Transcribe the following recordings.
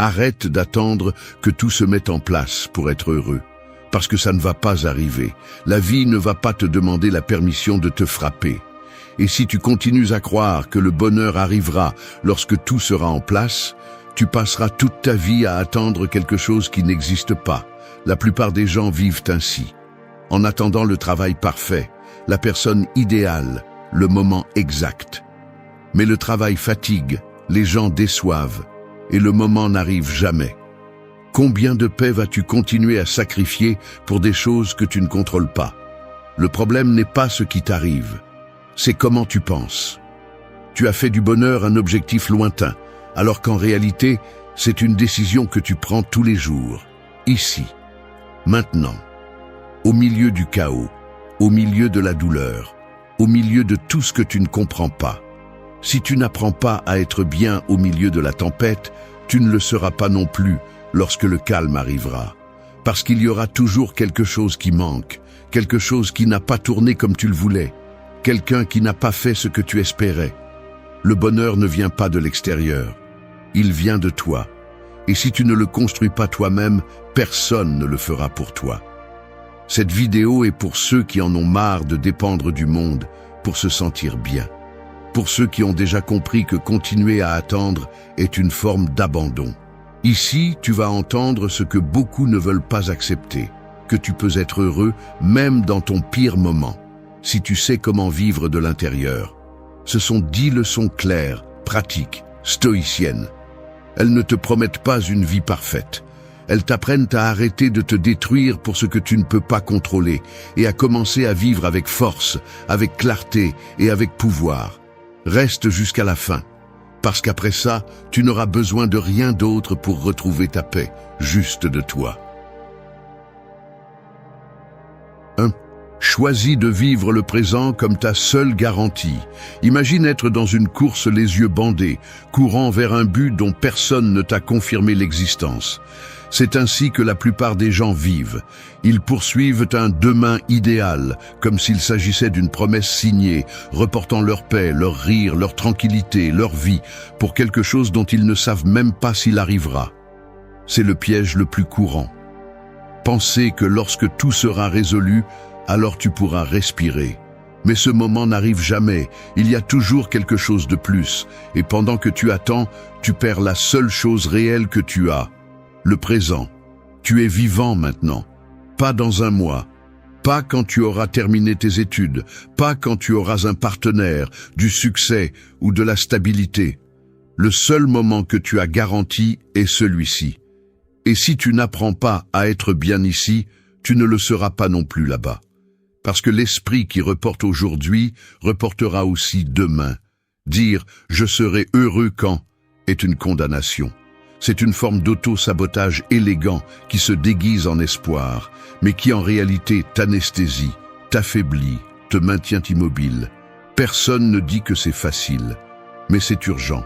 Arrête d'attendre que tout se mette en place pour être heureux, parce que ça ne va pas arriver. La vie ne va pas te demander la permission de te frapper. Et si tu continues à croire que le bonheur arrivera lorsque tout sera en place, tu passeras toute ta vie à attendre quelque chose qui n'existe pas. La plupart des gens vivent ainsi, en attendant le travail parfait, la personne idéale, le moment exact. Mais le travail fatigue, les gens déçoivent, et le moment n'arrive jamais. Combien de paix vas-tu continuer à sacrifier pour des choses que tu ne contrôles pas? Le problème n'est pas ce qui t'arrive, c'est comment tu penses. Tu as fait du bonheur un objectif lointain, alors qu'en réalité, c'est une décision que tu prends tous les jours, ici, maintenant, au milieu du chaos, au milieu de la douleur, au milieu de tout ce que tu ne comprends pas. Si tu n'apprends pas à être bien au milieu de la tempête, tu ne le seras pas non plus lorsque le calme arrivera. Parce qu'il y aura toujours quelque chose qui manque, quelque chose qui n'a pas tourné comme tu le voulais, quelqu'un qui n'a pas fait ce que tu espérais. Le bonheur ne vient pas de l'extérieur, il vient de toi. Et si tu ne le construis pas toi-même, personne ne le fera pour toi. Cette vidéo est pour ceux qui en ont marre de dépendre du monde pour se sentir bien. Pour ceux qui ont déjà compris que continuer à attendre est une forme d'abandon. Ici, tu vas entendre ce que beaucoup ne veulent pas accepter, que tu peux être heureux même dans ton pire moment, si tu sais comment vivre de l'intérieur. Ce sont 10 leçons claires, pratiques, stoïciennes. Elles ne te promettent pas une vie parfaite. Elles t'apprennent à arrêter de te détruire pour ce que tu ne peux pas contrôler et à commencer à vivre avec force, avec clarté et avec pouvoir. Reste jusqu'à la fin, parce qu'après ça, tu n'auras besoin de rien d'autre pour retrouver ta paix, juste de toi. 1. Choisis de vivre le présent comme ta seule garantie. Imagine être dans une course les yeux bandés, courant vers un but dont personne ne t'a confirmé l'existence. C'est ainsi que la plupart des gens vivent. Ils poursuivent un demain idéal, comme s'il s'agissait d'une promesse signée, reportant leur paix, leur rire, leur tranquillité, leur vie, pour quelque chose dont ils ne savent même pas s'il arrivera. C'est le piège le plus courant. Penser que lorsque tout sera résolu, alors tu pourras respirer. Mais ce moment n'arrive jamais, il y a toujours quelque chose de plus, et pendant que tu attends, tu perds la seule chose réelle que tu as. Le présent. Tu es vivant maintenant. Pas dans un mois. Pas quand tu auras terminé tes études. Pas quand tu auras un partenaire, du succès ou de la stabilité. Le seul moment que tu as garanti est celui-ci. Et si tu n'apprends pas à être bien ici, tu ne le seras pas non plus là-bas. Parce que l'esprit qui reporte aujourd'hui reportera aussi demain. Dire « je serai heureux quand » est une condamnation. C'est une forme d'auto-sabotage élégant qui se déguise en espoir, mais qui en réalité t'anesthésie, t'affaiblit, te maintient immobile. Personne ne dit que c'est facile, mais c'est urgent.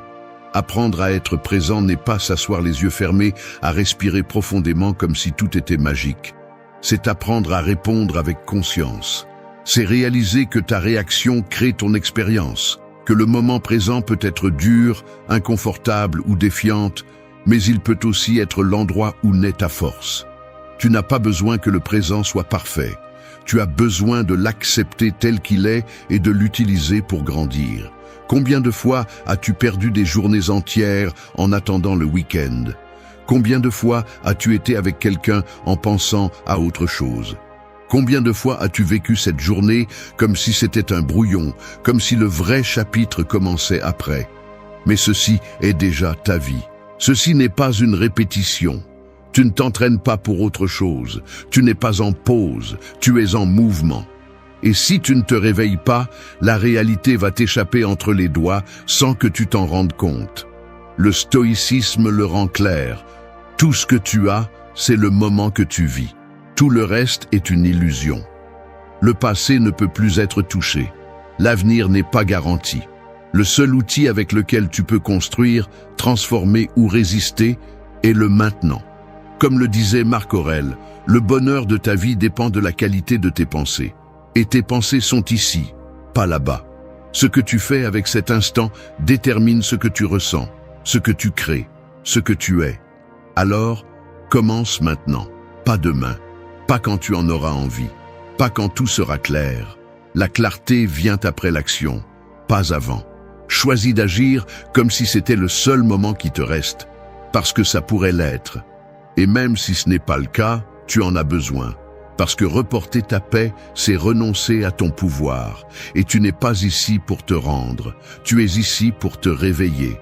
Apprendre à être présent n'est pas s'asseoir les yeux fermés, à respirer profondément comme si tout était magique. C'est apprendre à répondre avec conscience. C'est réaliser que ta réaction crée ton expérience, que le moment présent peut être dur, inconfortable ou défiante, mais il peut aussi être l'endroit où naît ta force. Tu n'as pas besoin que le présent soit parfait. Tu as besoin de l'accepter tel qu'il est et de l'utiliser pour grandir. Combien de fois as-tu perdu des journées entières en attendant le week-end? Combien de fois as-tu été avec quelqu'un en pensant à autre chose? Combien de fois as-tu vécu cette journée comme si c'était un brouillon, comme si le vrai chapitre commençait après? Mais ceci est déjà ta vie. Ceci n'est pas une répétition. Tu ne t'entraînes pas pour autre chose. Tu n'es pas en pause, tu es en mouvement. Et si tu ne te réveilles pas, la réalité va t'échapper entre les doigts sans que tu t'en rendes compte. Le stoïcisme le rend clair. Tout ce que tu as, c'est le moment que tu vis. Tout le reste est une illusion. Le passé ne peut plus être touché. L'avenir n'est pas garanti. Le seul outil avec lequel tu peux construire, transformer ou résister est le maintenant. Comme le disait Marc Aurèle, le bonheur de ta vie dépend de la qualité de tes pensées. Et tes pensées sont ici, pas là-bas. Ce que tu fais avec cet instant détermine ce que tu ressens, ce que tu crées, ce que tu es. Alors, commence maintenant, pas demain, pas quand tu en auras envie, pas quand tout sera clair. La clarté vient après l'action, pas avant. Choisis d'agir comme si c'était le seul moment qui te reste, parce que ça pourrait l'être. Et même si ce n'est pas le cas, tu en as besoin. Parce que reporter ta paix, c'est renoncer à ton pouvoir. Et tu n'es pas ici pour te rendre, tu es ici pour te réveiller.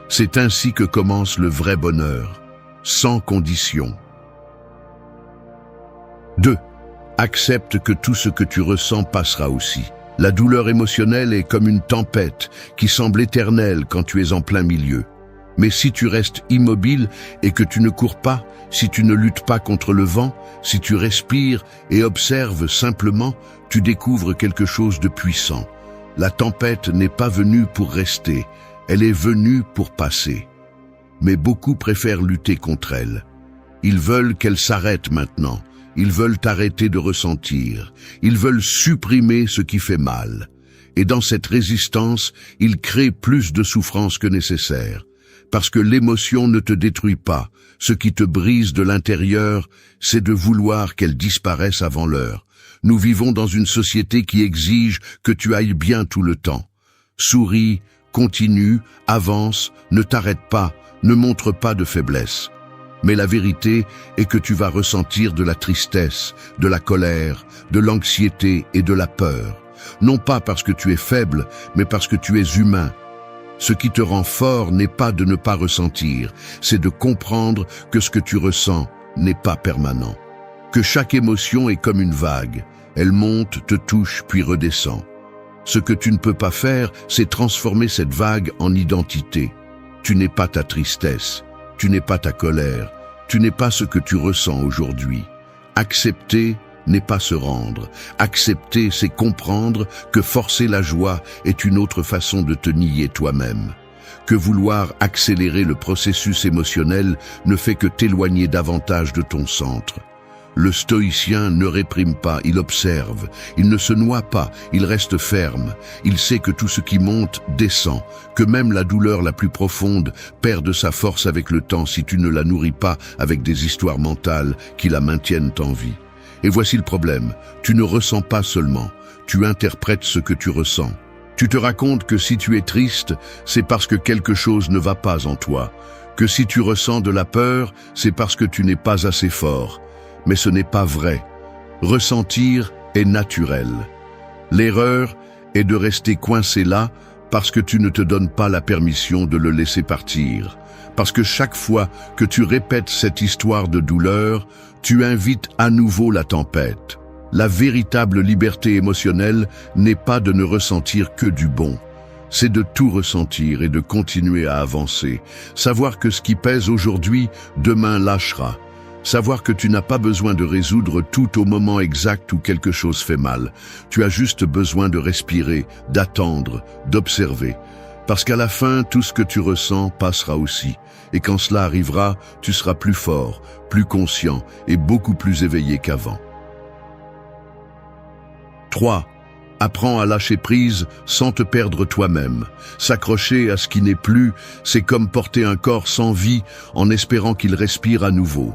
C'est ainsi que commence le vrai bonheur, sans condition. 2. Accepte que tout ce que tu ressens passera aussi. La douleur émotionnelle est comme une tempête qui semble éternelle quand tu es en plein milieu. Mais si tu restes immobile et que tu ne cours pas, si tu ne luttes pas contre le vent, si tu respires et observes simplement, tu découvres quelque chose de puissant. La tempête n'est pas venue pour rester, elle est venue pour passer. Mais beaucoup préfèrent lutter contre elle. Ils veulent qu'elle s'arrête maintenant. Ils veulent arrêter de ressentir. Ils veulent supprimer ce qui fait mal. Et dans cette résistance, ils créent plus de souffrance que nécessaire. Parce que l'émotion ne te détruit pas. Ce qui te brise de l'intérieur, c'est de vouloir qu'elle disparaisse avant l'heure. Nous vivons dans une société qui exige que tu ailles bien tout le temps. Souris, continue, avance, ne t'arrête pas, ne montre pas de faiblesse. Mais la vérité est que tu vas ressentir de la tristesse, de la colère, de l'anxiété et de la peur. Non pas parce que tu es faible, mais parce que tu es humain. Ce qui te rend fort n'est pas de ne pas ressentir, c'est de comprendre que ce que tu ressens n'est pas permanent. Que chaque émotion est comme une vague. Elle monte, te touche, puis redescend. Ce que tu ne peux pas faire, c'est transformer cette vague en identité. Tu n'es pas ta tristesse. Tu n'es pas ta colère, tu n'es pas ce que tu ressens aujourd'hui. Accepter n'est pas se rendre. Accepter, c'est comprendre que forcer la joie est une autre façon de te nier toi-même. Que vouloir accélérer le processus émotionnel ne fait que t'éloigner davantage de ton centre. Le stoïcien ne réprime pas, il observe. Il ne se noie pas, il reste ferme. Il sait que tout ce qui monte descend, que même la douleur la plus profonde perd de sa force avec le temps si tu ne la nourris pas avec des histoires mentales qui la maintiennent en vie. Et voici le problème, tu ne ressens pas seulement, tu interprètes ce que tu ressens. Tu te racontes que si tu es triste, c'est parce que quelque chose ne va pas en toi. Que si tu ressens de la peur, c'est parce que tu n'es pas assez fort. Mais ce n'est pas vrai. Ressentir est naturel. L'erreur est de rester coincé là parce que tu ne te donnes pas la permission de le laisser partir. Parce que chaque fois que tu répètes cette histoire de douleur, tu invites à nouveau la tempête. La véritable liberté émotionnelle n'est pas de ne ressentir que du bon. C'est de tout ressentir et de continuer à avancer. Savoir que ce qui pèse aujourd'hui, demain lâchera. Savoir que tu n'as pas besoin de résoudre tout au moment exact où quelque chose fait mal. Tu as juste besoin de respirer, d'attendre, d'observer. Parce qu'à la fin, tout ce que tu ressens passera aussi. Et quand cela arrivera, tu seras plus fort, plus conscient et beaucoup plus éveillé qu'avant. 3. Apprends à lâcher prise sans te perdre toi-même. S'accrocher à ce qui n'est plus, c'est comme porter un corps sans vie en espérant qu'il respire à nouveau.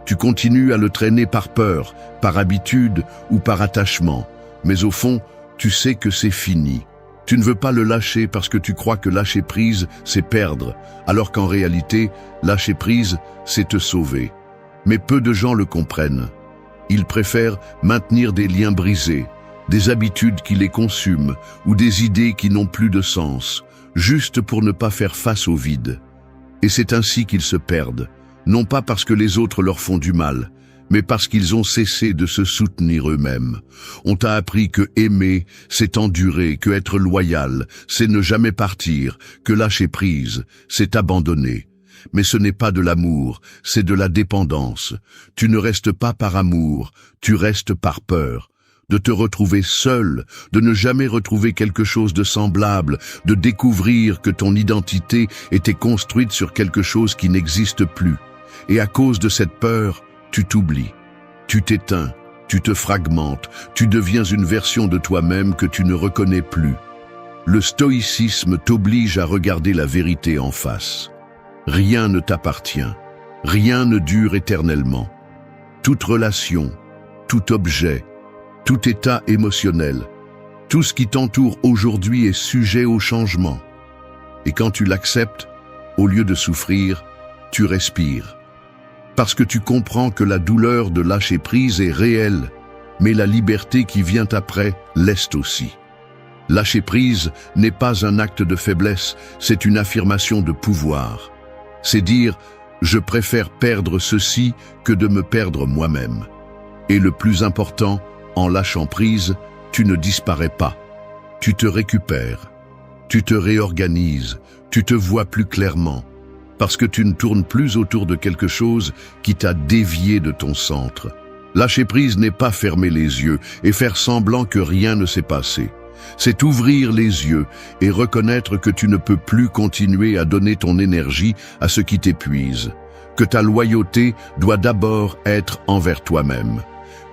Tu continues à le traîner par peur, par habitude ou par attachement. Mais au fond, tu sais que c'est fini. Tu ne veux pas le lâcher parce que tu crois que lâcher prise, c'est perdre, alors qu'en réalité, lâcher prise, c'est te sauver. Mais peu de gens le comprennent. Ils préfèrent maintenir des liens brisés, des habitudes qui les consument ou des idées qui n'ont plus de sens, juste pour ne pas faire face au vide. Et c'est ainsi qu'ils se perdent. Non pas parce que les autres leur font du mal, mais parce qu'ils ont cessé de se soutenir eux-mêmes. On t'a appris que aimer, c'est endurer, que être loyal, c'est ne jamais partir, que lâcher prise, c'est abandonner. Mais ce n'est pas de l'amour, c'est de la dépendance. Tu ne restes pas par amour, tu restes par peur. De te retrouver seul, de ne jamais retrouver quelque chose de semblable, de découvrir que ton identité était construite sur quelque chose qui n'existe plus. Et à cause de cette peur, tu t'oublies, tu t'éteins, tu te fragmentes, tu deviens une version de toi-même que tu ne reconnais plus. Le stoïcisme t'oblige à regarder la vérité en face. Rien ne t'appartient. Rien ne dure éternellement. Toute relation, tout objet, tout état émotionnel, tout ce qui t'entoure aujourd'hui est sujet au changement. Et quand tu l'acceptes, au lieu de souffrir, tu respires. Parce que tu comprends que la douleur de lâcher prise est réelle, mais la liberté qui vient après l'est aussi. Lâcher prise n'est pas un acte de faiblesse, c'est une affirmation de pouvoir. C'est dire « je préfère perdre ceci que de me perdre moi-même ». Et le plus important, en lâchant prise, tu ne disparais pas. Tu te récupères, tu te réorganises, tu te vois plus clairement, parce que tu ne tournes plus autour de quelque chose qui t'a dévié de ton centre. Lâcher prise n'est pas fermer les yeux et faire semblant que rien ne s'est passé. C'est ouvrir les yeux et reconnaître que tu ne peux plus continuer à donner ton énergie à ce qui t'épuise, que ta loyauté doit d'abord être envers toi-même,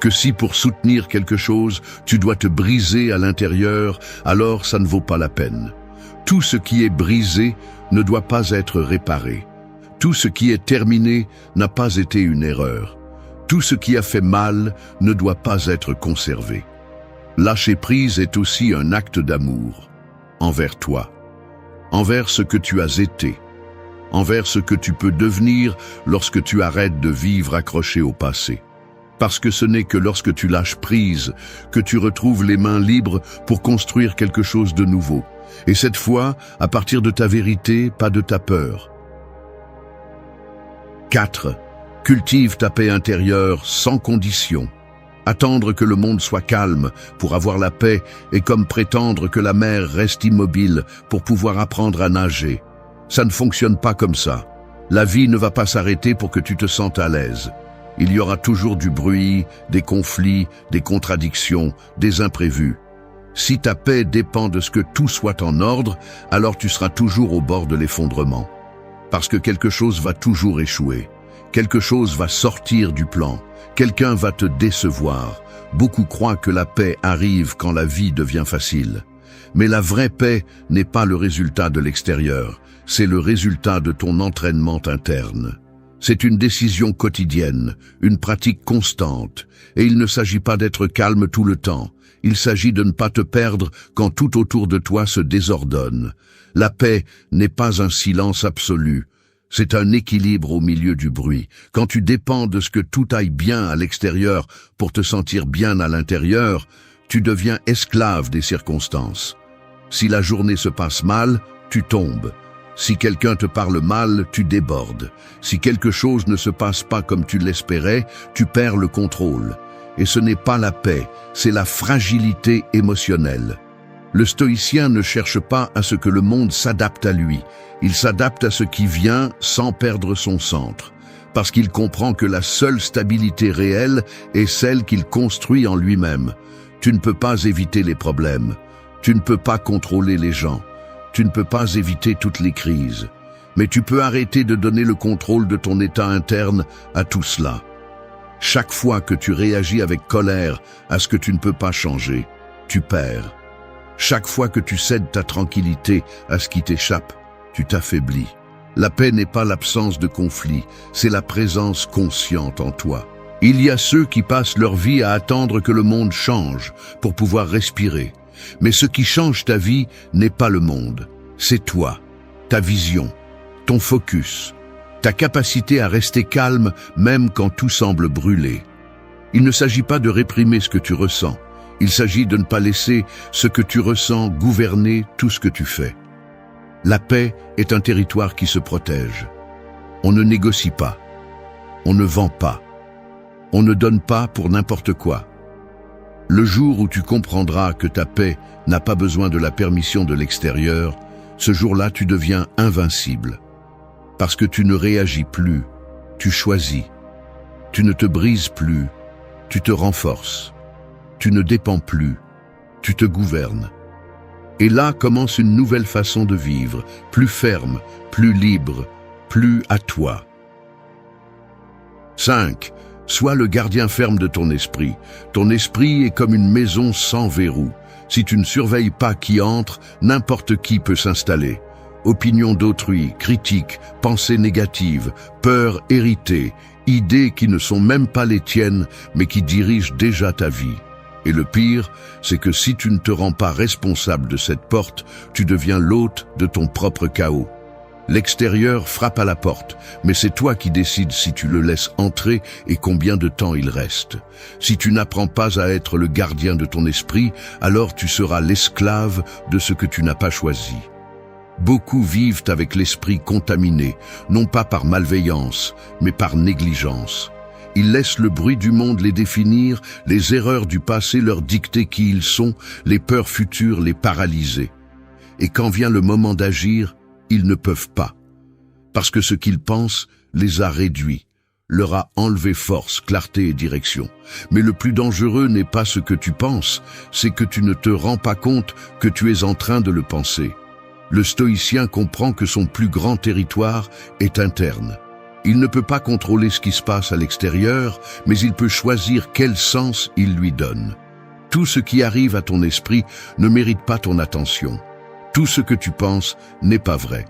que si pour soutenir quelque chose, tu dois te briser à l'intérieur, alors ça ne vaut pas la peine. Tout ce qui est brisé ne doit pas être réparé. Tout ce qui est terminé n'a pas été une erreur. Tout ce qui a fait mal ne doit pas être conservé. Lâcher prise est aussi un acte d'amour envers toi, envers ce que tu as été, envers ce que tu peux devenir lorsque tu arrêtes de vivre accroché au passé. Parce que ce n'est que lorsque tu lâches prise que tu retrouves les mains libres pour construire quelque chose de nouveau. Et cette fois, à partir de ta vérité, pas de ta peur. 4. Cultive ta paix intérieure sans condition. Attendre que le monde soit calme pour avoir la paix est comme prétendre que la mer reste immobile pour pouvoir apprendre à nager. Ça ne fonctionne pas comme ça. La vie ne va pas s'arrêter pour que tu te sentes à l'aise. Il y aura toujours du bruit, des conflits, des contradictions, des imprévus. Si ta paix dépend de ce que tout soit en ordre, alors tu seras toujours au bord de l'effondrement. Parce que quelque chose va toujours échouer. Quelque chose va sortir du plan. Quelqu'un va te décevoir. Beaucoup croient que la paix arrive quand la vie devient facile. Mais la vraie paix n'est pas le résultat de l'extérieur. C'est le résultat de ton entraînement interne. C'est une décision quotidienne, une pratique constante. Et il ne s'agit pas d'être calme tout le temps. Il s'agit de ne pas te perdre quand tout autour de toi se désordonne. La paix n'est pas un silence absolu. C'est un équilibre au milieu du bruit. Quand tu dépends de ce que tout aille bien à l'extérieur pour te sentir bien à l'intérieur, tu deviens esclave des circonstances. Si la journée se passe mal, tu tombes. Si quelqu'un te parle mal, tu débordes. Si quelque chose ne se passe pas comme tu l'espérais, tu perds le contrôle. Et ce n'est pas la paix, c'est la fragilité émotionnelle. Le stoïcien ne cherche pas à ce que le monde s'adapte à lui. Il s'adapte à ce qui vient sans perdre son centre. Parce qu'il comprend que la seule stabilité réelle est celle qu'il construit en lui-même. Tu ne peux pas éviter les problèmes. Tu ne peux pas contrôler les gens. Tu ne peux pas éviter toutes les crises. Mais tu peux arrêter de donner le contrôle de ton état interne à tout cela. Chaque fois que tu réagis avec colère à ce que tu ne peux pas changer, tu perds. Chaque fois que tu cèdes ta tranquillité à ce qui t'échappe, tu t'affaiblis. La paix n'est pas l'absence de conflit, c'est la présence consciente en toi. Il y a ceux qui passent leur vie à attendre que le monde change pour pouvoir respirer. Mais ce qui change ta vie n'est pas le monde, c'est toi, ta vision, ton focus, ta capacité à rester calme même quand tout semble brûler. Il ne s'agit pas de réprimer ce que tu ressens. Il s'agit de ne pas laisser ce que tu ressens gouverner tout ce que tu fais. La paix est un territoire qui se protège. On ne négocie pas. On ne vend pas. On ne donne pas pour n'importe quoi. Le jour où tu comprendras que ta paix n'a pas besoin de la permission de l'extérieur, ce jour-là tu deviens invincible. Parce que tu ne réagis plus, tu choisis. Tu ne te brises plus, tu te renforces. Tu ne dépends plus, tu te gouvernes. Et là commence une nouvelle façon de vivre, plus ferme, plus libre, plus à toi. 5. Sois le gardien ferme de ton esprit. Ton esprit est comme une maison sans verrou. Si tu ne surveilles pas qui entre, n'importe qui peut s'installer. opinions d'autrui, critiques, pensées négatives, peurs héritées, idées qui ne sont même pas les tiennes, mais qui dirigent déjà ta vie. Et le pire, c'est que si tu ne te rends pas responsable de cette porte, tu deviens l'hôte de ton propre chaos. L'extérieur frappe à la porte, mais c'est toi qui décides si tu le laisses entrer et combien de temps il reste. Si tu n'apprends pas à être le gardien de ton esprit, alors tu seras l'esclave de ce que tu n'as pas choisi. Beaucoup vivent avec l'esprit contaminé, non pas par malveillance, mais par négligence. Ils laissent le bruit du monde les définir, les erreurs du passé leur dicter qui ils sont, les peurs futures les paralyser. Et quand vient le moment d'agir, ils ne peuvent pas. Parce que ce qu'ils pensent les a réduits, leur a enlevé force, clarté et direction. Mais le plus dangereux n'est pas ce que tu penses, c'est que tu ne te rends pas compte que tu es en train de le penser. Le stoïcien comprend que son plus grand territoire est interne. Il ne peut pas contrôler ce qui se passe à l'extérieur, mais il peut choisir quel sens il lui donne. Tout ce qui arrive à ton esprit ne mérite pas ton attention. Tout ce que tu penses n'est pas vrai.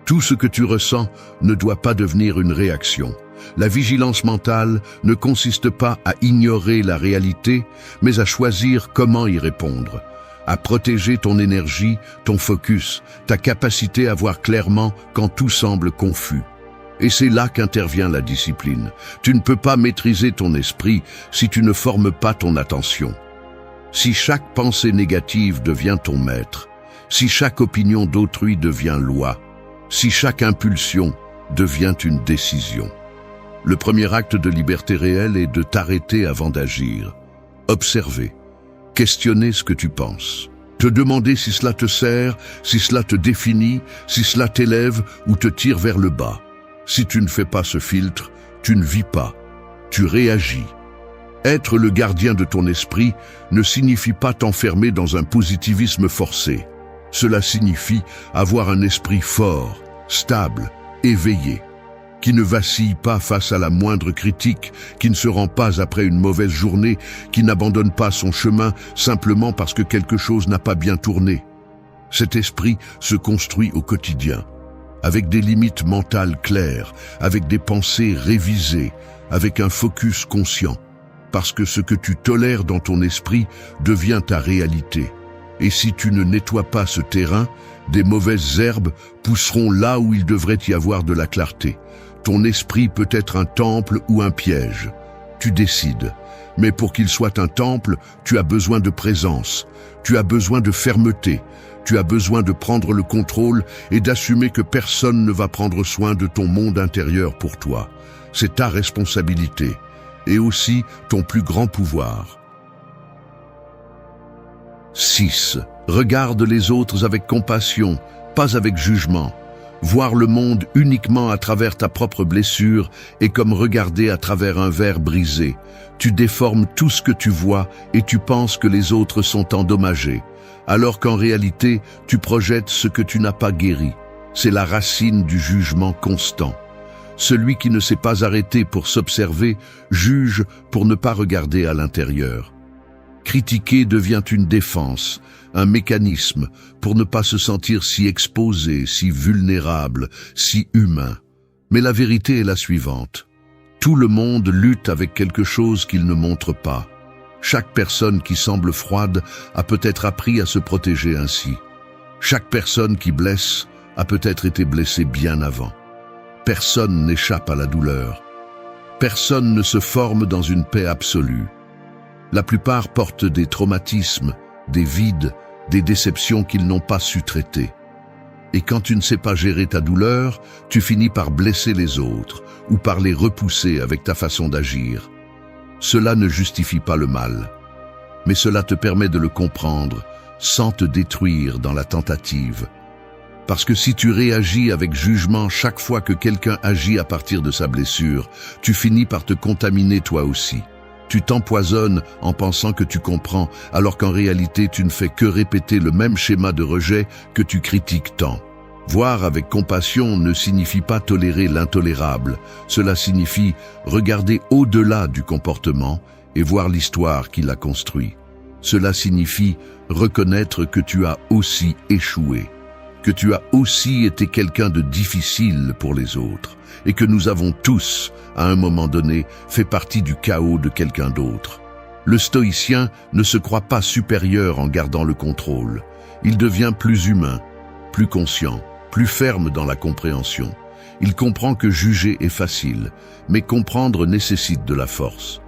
Tout ce que tu ressens ne doit pas devenir une réaction. La vigilance mentale ne consiste pas à ignorer la réalité, mais à choisir comment y répondre, à protéger ton énergie, ton focus, ta capacité à voir clairement quand tout semble confus. Et c'est là qu'intervient la discipline. Tu ne peux pas maîtriser ton esprit si tu ne formes pas ton attention. Si chaque pensée négative devient ton maître, si chaque opinion d'autrui devient loi, si chaque impulsion devient une décision. Le premier acte de liberté réelle est de t'arrêter avant d'agir. Observer, questionner ce que tu penses. Te demander si cela te sert, si cela te définit, si cela t'élève ou te tire vers le bas. Si tu ne fais pas ce filtre, tu ne vis pas, tu réagis. Être le gardien de ton esprit ne signifie pas t'enfermer dans un positivisme forcé. Cela signifie avoir un esprit fort, stable, éveillé, qui ne vacille pas face à la moindre critique, qui ne se rend pas après une mauvaise journée, qui n'abandonne pas son chemin simplement parce que quelque chose n'a pas bien tourné. Cet esprit se construit au quotidien, avec des limites mentales claires, avec des pensées révisées, avec un focus conscient, parce que ce que tu tolères dans ton esprit devient ta réalité. Et si tu ne nettoies pas ce terrain, des mauvaises herbes pousseront là où il devrait y avoir de la clarté. Ton esprit peut être un temple ou un piège. Tu décides. Mais pour qu'il soit un temple, tu as besoin de présence, tu as besoin de fermeté, tu as besoin de prendre le contrôle et d'assumer que personne ne va prendre soin de ton monde intérieur pour toi. C'est ta responsabilité et aussi ton plus grand pouvoir. 6. Regarde les autres avec compassion, pas avec jugement. Voir le monde uniquement à travers ta propre blessure est comme regarder à travers un verre brisé. Tu déformes tout ce que tu vois et tu penses que les autres sont endommagés, alors qu'en réalité, tu projettes ce que tu n'as pas guéri. C'est la racine du jugement constant. Celui qui ne s'est pas arrêté pour s'observer juge pour ne pas regarder à l'intérieur. Critiquer devient une défense, un mécanisme pour ne pas se sentir si exposé, si vulnérable, si humain. Mais la vérité est la suivante. Tout le monde lutte avec quelque chose qu'il ne montre pas. Chaque personne qui semble froide a peut-être appris à se protéger ainsi. Chaque personne qui blesse a peut-être été blessée bien avant. Personne n'échappe à la douleur. Personne ne se forme dans une paix absolue. La plupart portent des traumatismes, des vides, des déceptions qu'ils n'ont pas su traiter. Et quand tu ne sais pas gérer ta douleur, tu finis par blesser les autres ou par les repousser avec ta façon d'agir. Cela ne justifie pas le mal, mais cela te permet de le comprendre sans te détruire dans la tentative. Parce que si tu réagis avec jugement chaque fois que quelqu'un agit à partir de sa blessure, tu finis par te contaminer toi aussi. Tu t'empoisonnes en pensant que tu comprends, alors qu'en réalité tu ne fais que répéter le même schéma de rejet que tu critiques tant. Voir avec compassion ne signifie pas tolérer l'intolérable, cela signifie regarder au-delà du comportement et voir l'histoire qui l'a construit. Cela signifie reconnaître que tu as aussi échoué, que tu as aussi été quelqu'un de difficile pour les autres et que nous avons tous, à un moment donné, fait partie du chaos de quelqu'un d'autre. Le stoïcien ne se croit pas supérieur en gardant le contrôle. Il devient plus humain, plus conscient, plus ferme dans la compréhension. Il comprend que juger est facile, mais comprendre nécessite de la force.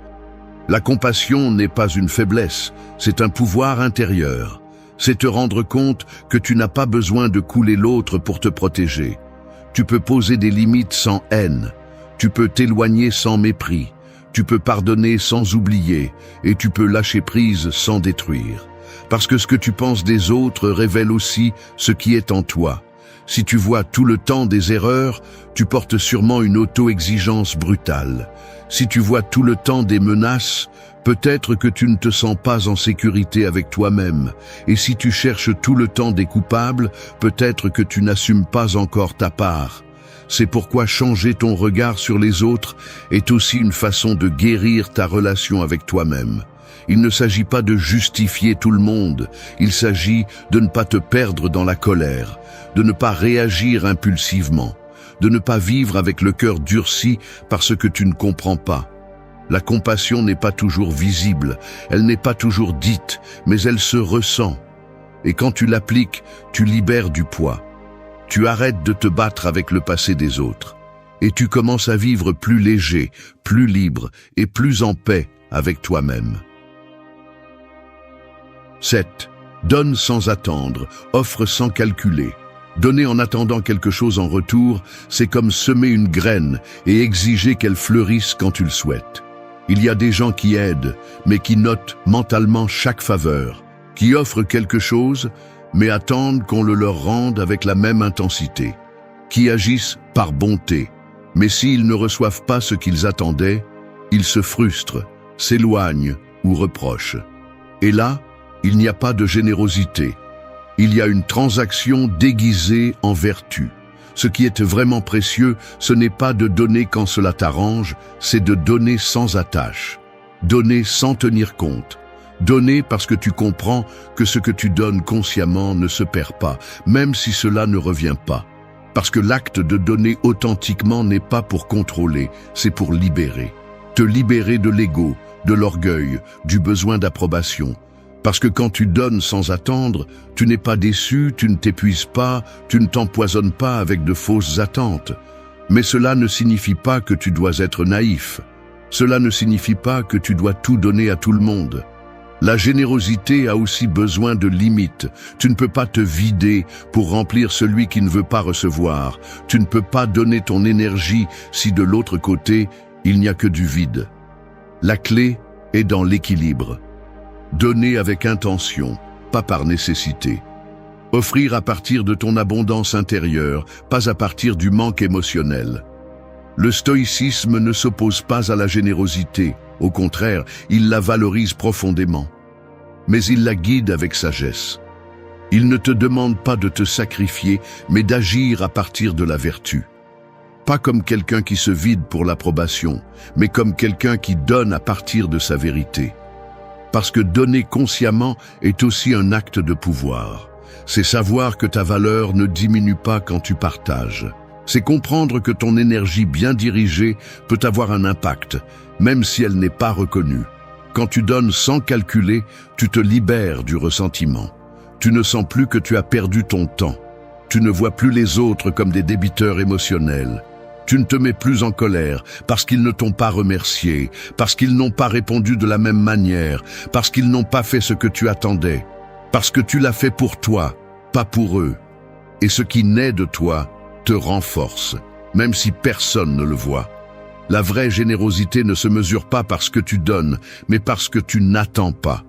La compassion n'est pas une faiblesse, c'est un pouvoir intérieur. C'est te rendre compte que tu n'as pas besoin de couler l'autre pour te protéger. Tu peux poser des limites sans haine. Tu peux t'éloigner sans mépris. Tu peux pardonner sans oublier. Et tu peux lâcher prise sans détruire. Parce que ce que tu penses des autres révèle aussi ce qui est en toi. Si tu vois tout le temps des erreurs, tu portes sûrement une auto-exigence brutale. Si tu vois tout le temps des menaces, peut-être que tu ne te sens pas en sécurité avec toi-même. Et si tu cherches tout le temps des coupables, peut-être que tu n'assumes pas encore ta part. C'est pourquoi changer ton regard sur les autres est aussi une façon de guérir ta relation avec toi-même. Il ne s'agit pas de justifier tout le monde, il s'agit de ne pas te perdre dans la colère, de ne pas réagir impulsivement, de ne pas vivre avec le cœur durci parce que tu ne comprends pas. La compassion n'est pas toujours visible, elle n'est pas toujours dite, mais elle se ressent. Et quand tu l'appliques, tu libères du poids. Tu arrêtes de te battre avec le passé des autres. Et tu commences à vivre plus léger, plus libre et plus en paix avec toi-même. 7. Donne sans attendre, offre sans calculer. Donner en attendant quelque chose en retour, c'est comme semer une graine et exiger qu'elle fleurisse quand tu le souhaites. Il y a des gens qui aident, mais qui notent mentalement chaque faveur, qui offrent quelque chose, mais attendent qu'on le leur rende avec la même intensité, qui agissent par bonté, mais s'ils ne reçoivent pas ce qu'ils attendaient, ils se frustrent, s'éloignent ou reprochent. Et là, il n'y a pas de générosité. Il y a une transaction déguisée en vertu. Ce qui est vraiment précieux, ce n'est pas de donner quand cela t'arrange, c'est de donner sans attache. Donner sans tenir compte. Donner parce que tu comprends que ce que tu donnes consciemment ne se perd pas, même si cela ne revient pas. Parce que l'acte de donner authentiquement n'est pas pour contrôler, c'est pour libérer. Te libérer de l'ego, de l'orgueil, du besoin d'approbation. Parce que quand tu donnes sans attendre, tu n'es pas déçu, tu ne t'épuises pas, tu ne t'empoisonnes pas avec de fausses attentes. Mais cela ne signifie pas que tu dois être naïf. Cela ne signifie pas que tu dois tout donner à tout le monde. La générosité a aussi besoin de limites. Tu ne peux pas te vider pour remplir celui qui ne veut pas recevoir. Tu ne peux pas donner ton énergie si de l'autre côté, il n'y a que du vide. La clé est dans l'équilibre. Donner avec intention, pas par nécessité. Offrir à partir de ton abondance intérieure, pas à partir du manque émotionnel. Le stoïcisme ne s'oppose pas à la générosité, au contraire, il la valorise profondément. Mais il la guide avec sagesse. Il ne te demande pas de te sacrifier, mais d'agir à partir de la vertu. Pas comme quelqu'un qui se vide pour l'approbation, mais comme quelqu'un qui donne à partir de sa vérité. Parce que donner consciemment est aussi un acte de pouvoir. C'est savoir que ta valeur ne diminue pas quand tu partages. C'est comprendre que ton énergie bien dirigée peut avoir un impact, même si elle n'est pas reconnue. Quand tu donnes sans calculer, tu te libères du ressentiment. Tu ne sens plus que tu as perdu ton temps. Tu ne vois plus les autres comme des débiteurs émotionnels. Tu ne te mets plus en colère parce qu'ils ne t'ont pas remercié, parce qu'ils n'ont pas répondu de la même manière, parce qu'ils n'ont pas fait ce que tu attendais, parce que tu l'as fait pour toi, pas pour eux. Et ce qui naît de toi te renforce, même si personne ne le voit. La vraie générosité ne se mesure pas par ce que tu donnes, mais parce que tu n'attends pas.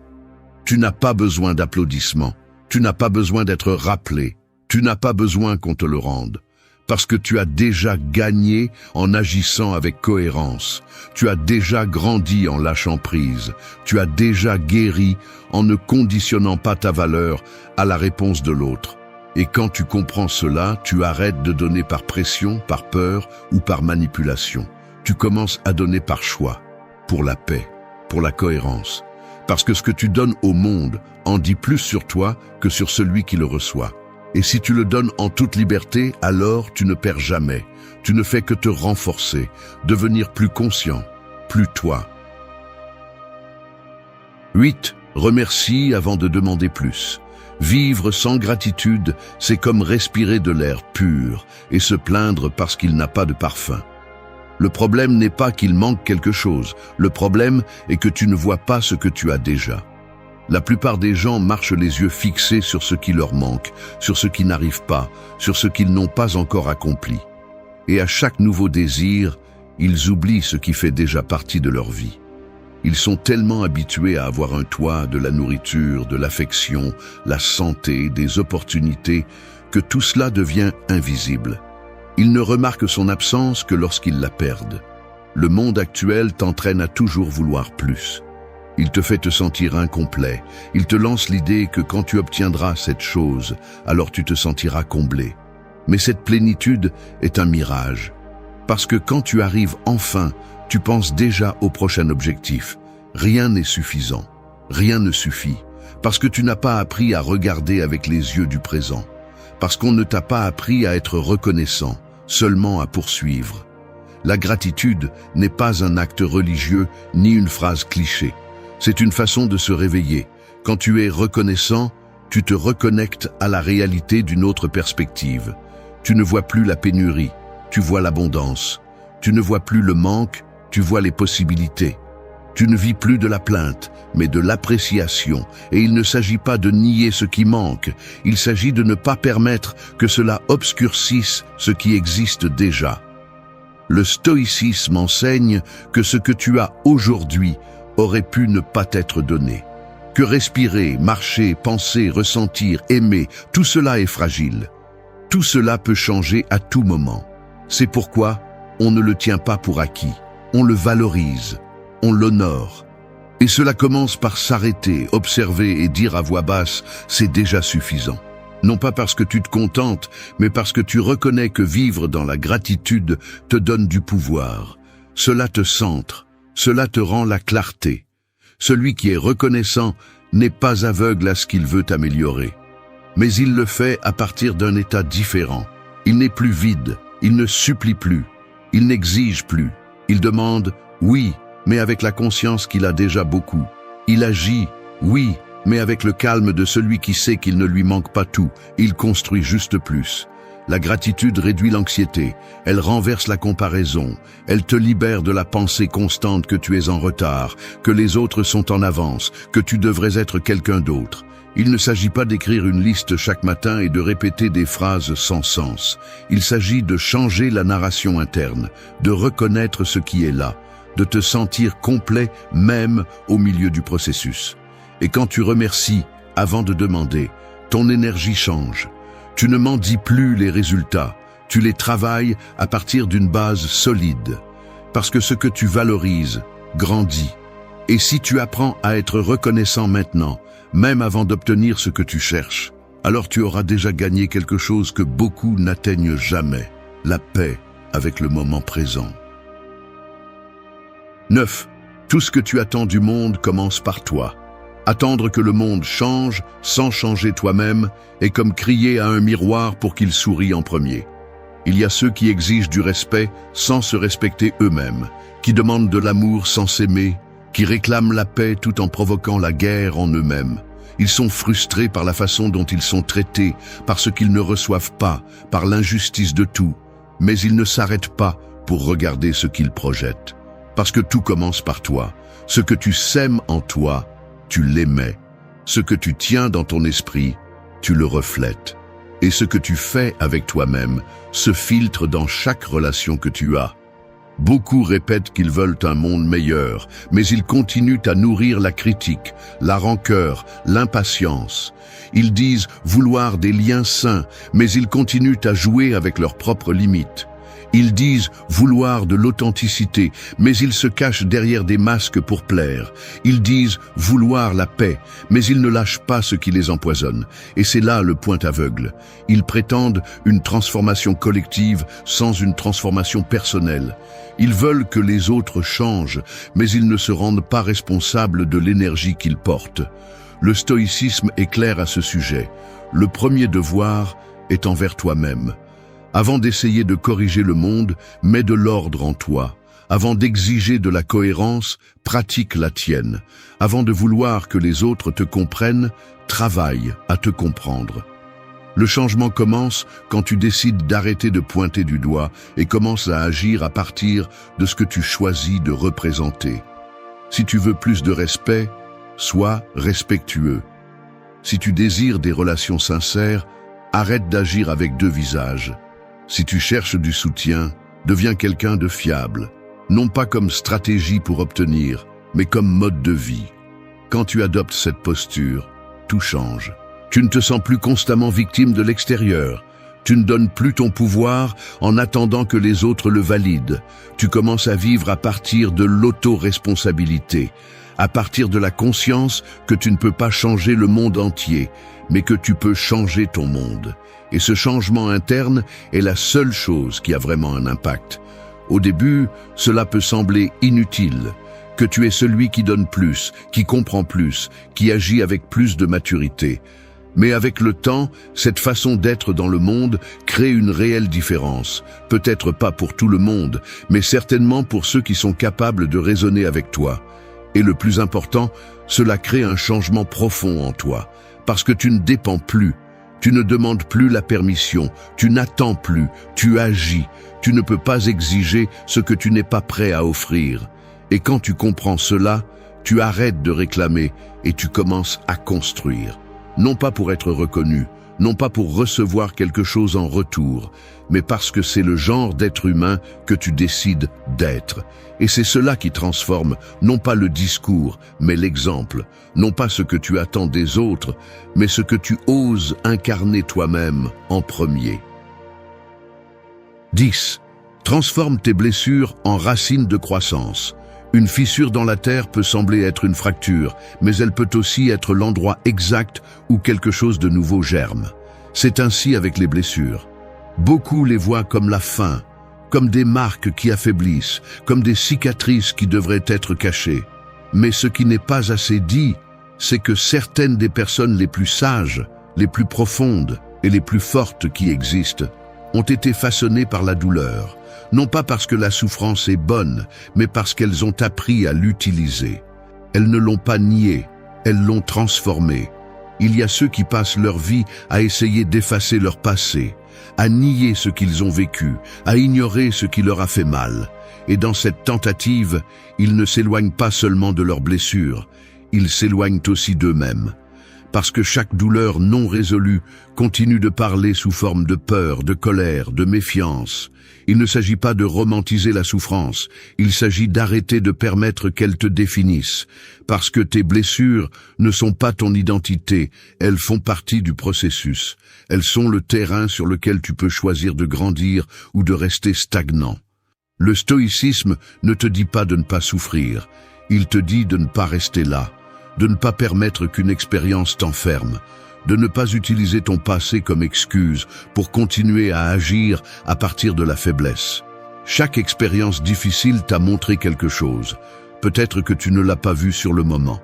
Tu n'as pas besoin d'applaudissements, tu n'as pas besoin d'être rappelé, tu n'as pas besoin qu'on te le rende. Parce que tu as déjà gagné en agissant avec cohérence. Tu as déjà grandi en lâchant prise. Tu as déjà guéri en ne conditionnant pas ta valeur à la réponse de l'autre. Et quand tu comprends cela, tu arrêtes de donner par pression, par peur ou par manipulation. Tu commences à donner par choix, pour la paix, pour la cohérence. Parce que ce que tu donnes au monde en dit plus sur toi que sur celui qui le reçoit. Et si tu le donnes en toute liberté, alors tu ne perds jamais. Tu ne fais que te renforcer, devenir plus conscient, plus toi. 8. Remercie avant de demander plus. Vivre sans gratitude, c'est comme respirer de l'air pur et se plaindre parce qu'il n'a pas de parfum. Le problème n'est pas qu'il manque quelque chose, le problème est que tu ne vois pas ce que tu as déjà. La plupart des gens marchent les yeux fixés sur ce qui leur manque, sur ce qui n'arrive pas, sur ce qu'ils n'ont pas encore accompli. Et à chaque nouveau désir, ils oublient ce qui fait déjà partie de leur vie. Ils sont tellement habitués à avoir un toit, de la nourriture, de l'affection, la santé, des opportunités, que tout cela devient invisible. Ils ne remarquent son absence que lorsqu'ils la perdent. Le monde actuel t'entraîne à toujours vouloir plus. Il te fait te sentir incomplet. Il te lance l'idée que quand tu obtiendras cette chose, alors tu te sentiras comblé. Mais cette plénitude est un mirage. Parce que quand tu arrives enfin, tu penses déjà au prochain objectif. Rien n'est suffisant. Rien ne suffit. Parce que tu n'as pas appris à regarder avec les yeux du présent. Parce qu'on ne t'a pas appris à être reconnaissant, seulement à poursuivre. La gratitude n'est pas un acte religieux ni une phrase cliché. C'est une façon de se réveiller. Quand tu es reconnaissant, tu te reconnectes à la réalité d'une autre perspective. Tu ne vois plus la pénurie, tu vois l'abondance. Tu ne vois plus le manque, tu vois les possibilités. Tu ne vis plus de la plainte, mais de l'appréciation. Et il ne s'agit pas de nier ce qui manque, il s'agit de ne pas permettre que cela obscurcisse ce qui existe déjà. Le stoïcisme enseigne que ce que tu as aujourd'hui aurait pu ne pas t'être donné. Que respirer, marcher, penser, ressentir, aimer, tout cela est fragile. Tout cela peut changer à tout moment. C'est pourquoi on ne le tient pas pour acquis. On le valorise, on l'honore. Et cela commence par s'arrêter, observer et dire à voix basse « c'est déjà suffisant ». Non pas parce que tu te contentes, mais parce que tu reconnais que vivre dans la gratitude te donne du pouvoir. Cela te centre, cela te rend la clarté. Celui qui est reconnaissant n'est pas aveugle à ce qu'il veut améliorer. Mais il le fait à partir d'un état différent. Il n'est plus vide, il ne supplie plus, il n'exige plus. Il demande « oui », mais avec la conscience qu'il a déjà beaucoup. Il agit « oui », mais avec le calme de celui qui sait qu'il ne lui manque pas tout. Il construit juste plus. La gratitude réduit l'anxiété, elle renverse la comparaison, elle te libère de la pensée constante que tu es en retard, que les autres sont en avance, que tu devrais être quelqu'un d'autre. Il ne s'agit pas d'écrire une liste chaque matin et de répéter des phrases sans sens. Il s'agit de changer la narration interne, de reconnaître ce qui est là, de te sentir complet même au milieu du processus. Et quand tu remercies avant de demander, ton énergie change. Tu ne mendis plus les résultats, tu les travailles à partir d'une base solide. Parce que ce que tu valorises grandit. Et si tu apprends à être reconnaissant maintenant, même avant d'obtenir ce que tu cherches, alors tu auras déjà gagné quelque chose que beaucoup n'atteignent jamais, la paix avec le moment présent. 9. Tout ce que tu attends du monde commence par toi. Attendre que le monde change sans changer toi-même est comme crier à un miroir pour qu'il sourie en premier. Il y a ceux qui exigent du respect sans se respecter eux-mêmes, qui demandent de l'amour sans s'aimer, qui réclament la paix tout en provoquant la guerre en eux-mêmes. Ils sont frustrés par la façon dont ils sont traités, par ce qu'ils ne reçoivent pas, par l'injustice de tout. Mais ils ne s'arrêtent pas pour regarder ce qu'ils projettent. Parce que tout commence par toi. Ce que tu sèmes en toi, tu l'émets. Ce que tu tiens dans ton esprit, tu le reflètes. Et ce que tu fais avec toi-même se filtre dans chaque relation que tu as. Beaucoup répètent qu'ils veulent un monde meilleur, mais ils continuent à nourrir la critique, la rancœur, l'impatience. Ils disent vouloir des liens sains, mais ils continuent à jouer avec leurs propres limites. Ils disent vouloir de l'authenticité, mais ils se cachent derrière des masques pour plaire. Ils disent vouloir la paix, mais ils ne lâchent pas ce qui les empoisonne. Et c'est là le point aveugle. Ils prétendent une transformation collective sans une transformation personnelle. Ils veulent que les autres changent, mais ils ne se rendent pas responsables de l'énergie qu'ils portent. Le stoïcisme est clair à ce sujet. Le premier devoir est envers toi-même. Avant d'essayer de corriger le monde, mets de l'ordre en toi. Avant d'exiger de la cohérence, pratique la tienne. Avant de vouloir que les autres te comprennent, travaille à te comprendre. Le changement commence quand tu décides d'arrêter de pointer du doigt et commences à agir à partir de ce que tu choisis de représenter. Si tu veux plus de respect, sois respectueux. Si tu désires des relations sincères, arrête d'agir avec deux visages. Si tu cherches du soutien, deviens quelqu'un de fiable. Non pas comme stratégie pour obtenir, mais comme mode de vie. Quand tu adoptes cette posture, tout change. Tu ne te sens plus constamment victime de l'extérieur. Tu ne donnes plus ton pouvoir en attendant que les autres le valident. Tu commences à vivre à partir de l'auto-responsabilité, à partir de la conscience que tu ne peux pas changer le monde entier, mais que tu peux changer ton monde. Et ce changement interne est la seule chose qui a vraiment un impact. Au début, cela peut sembler inutile, que tu es celui qui donne plus, qui comprend plus, qui agit avec plus de maturité. Mais avec le temps, cette façon d'être dans le monde crée une réelle différence. Peut-être pas pour tout le monde, mais certainement pour ceux qui sont capables de raisonner avec toi. Et le plus important, cela crée un changement profond en toi, parce que tu ne dépends plus. Tu ne demandes plus la permission, tu n'attends plus, tu agis. Tu ne peux pas exiger ce que tu n'es pas prêt à offrir. Et quand tu comprends cela, tu arrêtes de réclamer et tu commences à construire. Non pas pour être reconnu, non pas pour recevoir quelque chose en retour, mais parce que c'est le genre d'être humain que tu décides d'être. Et c'est cela qui transforme, non pas le discours, mais l'exemple, non pas ce que tu attends des autres, mais ce que tu oses incarner toi-même en premier. 10. Transforme tes blessures en racines de croissance. Une fissure dans la terre peut sembler être une fracture, mais elle peut aussi être l'endroit exact où quelque chose de nouveau germe. C'est ainsi avec les blessures. Beaucoup les voient comme la fin, comme des marques qui affaiblissent, comme des cicatrices qui devraient être cachées. Mais ce qui n'est pas assez dit, c'est que certaines des personnes les plus sages, les plus profondes et les plus fortes qui existent ont été façonnées par la douleur. Non pas parce que la souffrance est bonne, mais parce qu'elles ont appris à l'utiliser. Elles ne l'ont pas niée, elles l'ont transformée. Il y a ceux qui passent leur vie à essayer d'effacer leur passé, à nier ce qu'ils ont vécu, à ignorer ce qui leur a fait mal. Et dans cette tentative, ils ne s'éloignent pas seulement de leurs blessures, ils s'éloignent aussi d'eux-mêmes. Parce que chaque douleur non résolue continue de parler sous forme de peur, de colère, de méfiance. Il ne s'agit pas de romantiser la souffrance, il s'agit d'arrêter de permettre qu'elle te définisse. Parce que tes blessures ne sont pas ton identité, elles font partie du processus. Elles sont le terrain sur lequel tu peux choisir de grandir ou de rester stagnant. Le stoïcisme ne te dit pas de ne pas souffrir, il te dit de ne pas rester là, de ne pas permettre qu'une expérience t'enferme, de ne pas utiliser ton passé comme excuse pour continuer à agir à partir de la faiblesse. Chaque expérience difficile t'a montré quelque chose. Peut-être que tu ne l'as pas vu sur le moment.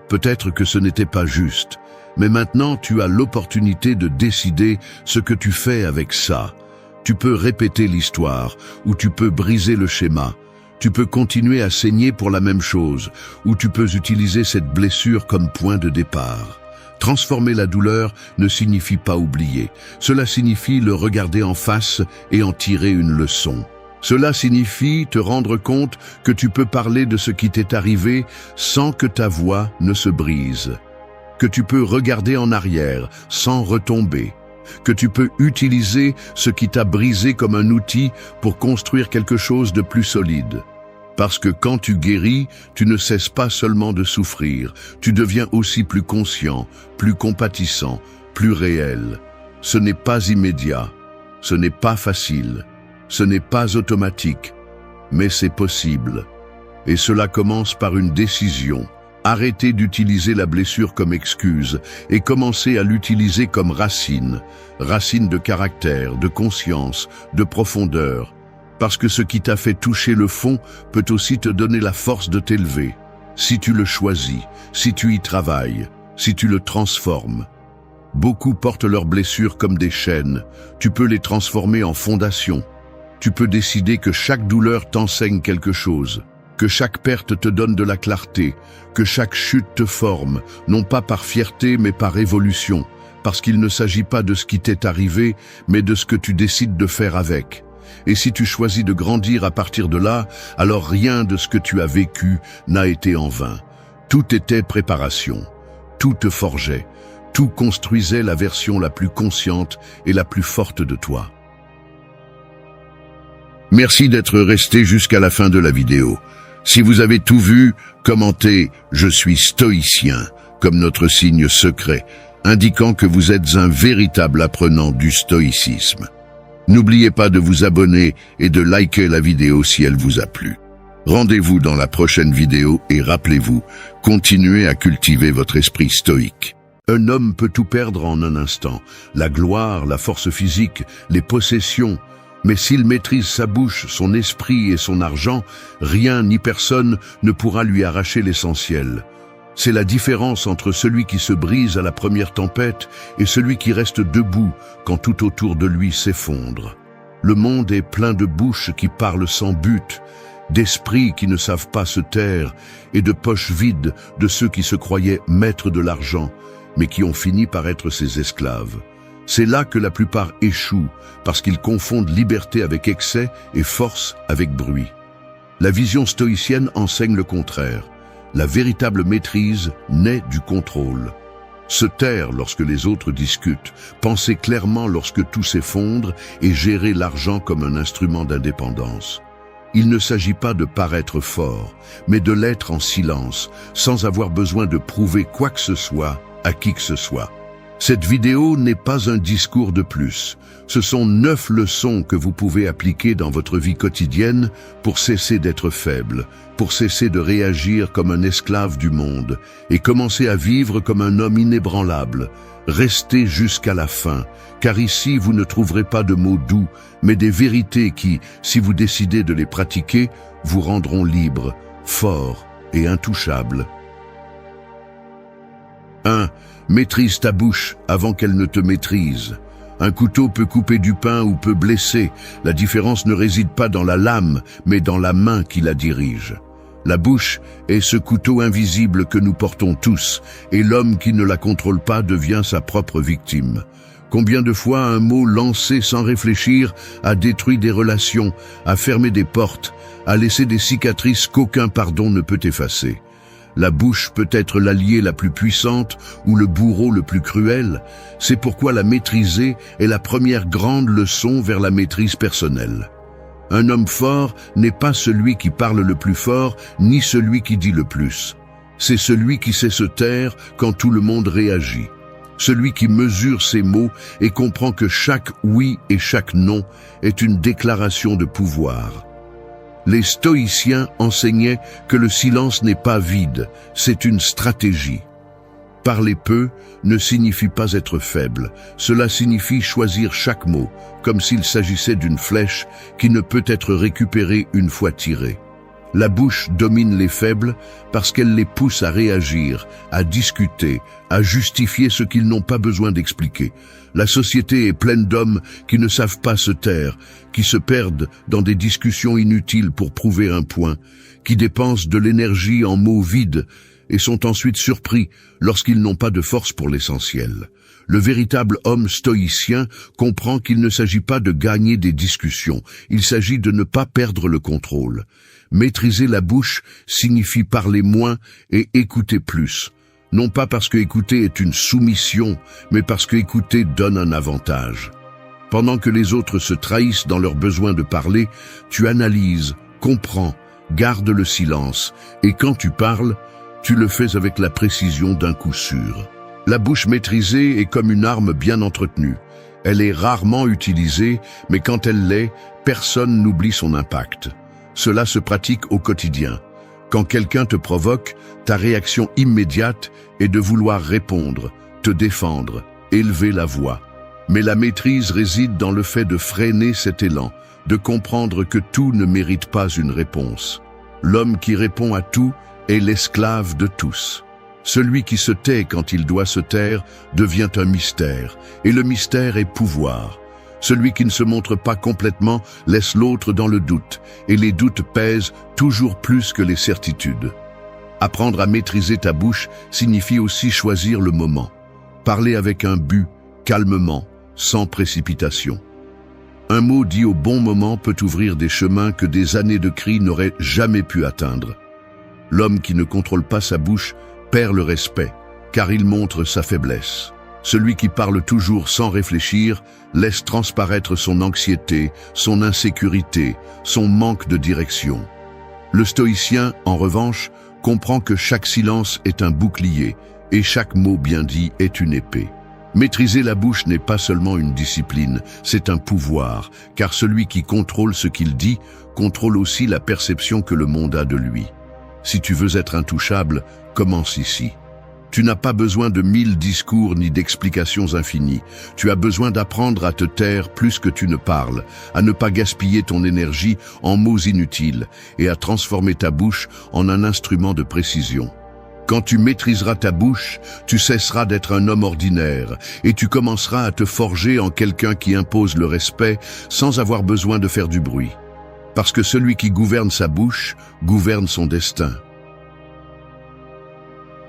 Peut-être que ce n'était pas juste. Mais maintenant, tu as l'opportunité de décider ce que tu fais avec ça. Tu peux répéter l'histoire, ou tu peux briser le schéma. Tu peux continuer à saigner pour la même chose, ou tu peux utiliser cette blessure comme point de départ. Transformer la douleur ne signifie pas oublier. Cela signifie le regarder en face et en tirer une leçon. Cela signifie te rendre compte que tu peux parler de ce qui t'est arrivé sans que ta voix ne se brise. Que tu peux regarder en arrière sans retomber. Que tu peux utiliser ce qui t'a brisé comme un outil pour construire quelque chose de plus solide. Parce que quand tu guéris, tu ne cesses pas seulement de souffrir, tu deviens aussi plus conscient, plus compatissant, plus réel. Ce n'est pas immédiat, ce n'est pas facile, ce n'est pas automatique, mais c'est possible. Et cela commence par une décision. Arrêtez d'utiliser la blessure comme excuse et commencez à l'utiliser comme racine. Racine de caractère, de conscience, de profondeur. Parce que ce qui t'a fait toucher le fond peut aussi te donner la force de t'élever. Si tu le choisis, si tu y travailles, si tu le transformes. Beaucoup portent leurs blessures comme des chaînes. Tu peux les transformer en fondation. Tu peux décider que chaque douleur t'enseigne quelque chose, que chaque perte te donne de la clarté, que chaque chute te forme, non pas par fierté mais par évolution, parce qu'il ne s'agit pas de ce qui t'est arrivé, mais de ce que tu décides de faire avec. Et si tu choisis de grandir à partir de là, alors rien de ce que tu as vécu n'a été en vain. Tout était préparation, tout te forgeait, tout construisait la version la plus consciente et la plus forte de toi. Merci d'être resté jusqu'à la fin de la vidéo. Si vous avez tout vu, commentez « Je suis stoïcien » comme notre signe secret, indiquant que vous êtes un véritable apprenant du stoïcisme. N'oubliez pas de vous abonner et de liker la vidéo si elle vous a plu. Rendez-vous dans la prochaine vidéo et rappelez-vous, continuez à cultiver votre esprit stoïque. Un homme peut tout perdre en un instant, la gloire, la force physique, les possessions, mais s'il maîtrise sa bouche, son esprit et son argent, rien ni personne ne pourra lui arracher l'essentiel. C'est la différence entre celui qui se brise à la première tempête et celui qui reste debout quand tout autour de lui s'effondre. Le monde est plein de bouches qui parlent sans but, d'esprits qui ne savent pas se taire et de poches vides de ceux qui se croyaient maîtres de l'argent, mais qui ont fini par être ses esclaves. C'est là que la plupart échouent, parce qu'ils confondent liberté avec excès et force avec bruit. La vision stoïcienne enseigne le contraire. La véritable maîtrise naît du contrôle. Se taire lorsque les autres discutent, penser clairement lorsque tout s'effondre et gérer l'argent comme un instrument d'indépendance. Il ne s'agit pas de paraître fort, mais de l'être en silence, sans avoir besoin de prouver quoi que ce soit à qui que ce soit. Cette vidéo n'est pas un discours de plus. Ce sont 9 leçons que vous pouvez appliquer dans votre vie quotidienne pour cesser d'être faible, pour cesser de réagir comme un esclave du monde et commencer à vivre comme un homme inébranlable. Restez jusqu'à la fin, car ici vous ne trouverez pas de mots doux, mais des vérités qui, si vous décidez de les pratiquer, vous rendront libre, fort et intouchable. 1. Maîtrise ta bouche avant qu'elle ne te maîtrise. Un couteau peut couper du pain ou peut blesser. La différence ne réside pas dans la lame, mais dans la main qui la dirige. La bouche est ce couteau invisible que nous portons tous, et l'homme qui ne la contrôle pas devient sa propre victime. Combien de fois un mot lancé sans réfléchir a détruit des relations, a fermé des portes, a laissé des cicatrices qu'aucun pardon ne peut effacer. La bouche peut être l'allié la plus puissante ou le bourreau le plus cruel. C'est pourquoi la maîtriser est la première grande leçon vers la maîtrise personnelle. Un homme fort n'est pas celui qui parle le plus fort, ni celui qui dit le plus. C'est celui qui sait se taire quand tout le monde réagit. Celui qui mesure ses mots et comprend que chaque oui et chaque non est une déclaration de pouvoir. Les stoïciens enseignaient que le silence n'est pas vide, c'est une stratégie. Parler peu ne signifie pas être faible, cela signifie choisir chaque mot, comme s'il s'agissait d'une flèche qui ne peut être récupérée une fois tirée. La bouche domine les faibles parce qu'elle les pousse à réagir, à discuter, à justifier ce qu'ils n'ont pas besoin d'expliquer. La société est pleine d'hommes qui ne savent pas se taire, qui se perdent dans des discussions inutiles pour prouver un point, qui dépensent de l'énergie en mots vides et sont ensuite surpris lorsqu'ils n'ont pas de force pour l'essentiel. Le véritable homme stoïcien comprend qu'il ne s'agit pas de gagner des discussions, il s'agit de ne pas perdre le contrôle. Maîtriser la bouche signifie parler moins et écouter plus. Non pas parce que écouter est une soumission, mais parce que écouter donne un avantage. Pendant que les autres se trahissent dans leur besoin de parler, tu analyses, comprends, gardes le silence, et quand tu parles, tu le fais avec la précision d'un coup sûr. La bouche maîtrisée est comme une arme bien entretenue. Elle est rarement utilisée, mais quand elle l'est, personne n'oublie son impact. Cela se pratique au quotidien. Quand quelqu'un te provoque, ta réaction immédiate est de vouloir répondre, te défendre, élever la voix. Mais la maîtrise réside dans le fait de freiner cet élan, de comprendre que tout ne mérite pas une réponse. L'homme qui répond à tout est l'esclave de tous. Celui qui se tait quand il doit se taire devient un mystère, et le mystère est pouvoir. Celui qui ne se montre pas complètement laisse l'autre dans le doute, et les doutes pèsent toujours plus que les certitudes. Apprendre à maîtriser ta bouche signifie aussi choisir le moment. Parler avec un but, calmement, sans précipitation. Un mot dit au bon moment peut ouvrir des chemins que des années de cris n'auraient jamais pu atteindre. L'homme qui ne contrôle pas sa bouche perd le respect, car il montre sa faiblesse. Celui qui parle toujours sans réfléchir laisse transparaître son anxiété, son insécurité, son manque de direction. Le stoïcien, en revanche, comprend que chaque silence est un bouclier et chaque mot bien dit est une épée. Maîtriser la bouche n'est pas seulement une discipline, c'est un pouvoir, car celui qui contrôle ce qu'il dit contrôle aussi la perception que le monde a de lui. Si tu veux être intouchable, commence ici. Tu n'as pas besoin de 1000 discours ni d'explications infinies. Tu as besoin d'apprendre à te taire plus que tu ne parles, à ne pas gaspiller ton énergie en mots inutiles et à transformer ta bouche en un instrument de précision. Quand tu maîtriseras ta bouche, tu cesseras d'être un homme ordinaire et tu commenceras à te forger en quelqu'un qui impose le respect sans avoir besoin de faire du bruit. Parce que celui qui gouverne sa bouche gouverne son destin.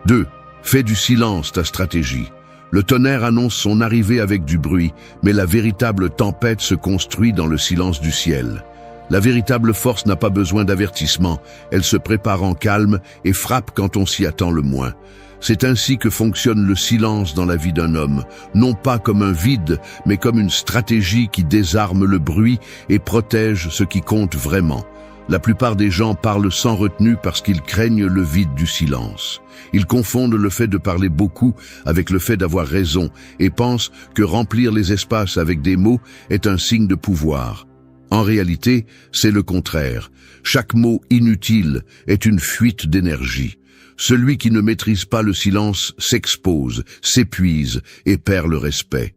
2. Fais du silence ta stratégie. Le tonnerre annonce son arrivée avec du bruit, mais la véritable tempête se construit dans le silence du ciel. La véritable force n'a pas besoin d'avertissement, elle se prépare en calme et frappe quand on s'y attend le moins. C'est ainsi que fonctionne le silence dans la vie d'un homme, non pas comme un vide, mais comme une stratégie qui désarme le bruit et protège ce qui compte vraiment. La plupart des gens parlent sans retenue parce qu'ils craignent le vide du silence. Ils confondent le fait de parler beaucoup avec le fait d'avoir raison et pensent que remplir les espaces avec des mots est un signe de pouvoir. En réalité, c'est le contraire. Chaque mot inutile est une fuite d'énergie. Celui qui ne maîtrise pas le silence s'expose, s'épuise et perd le respect.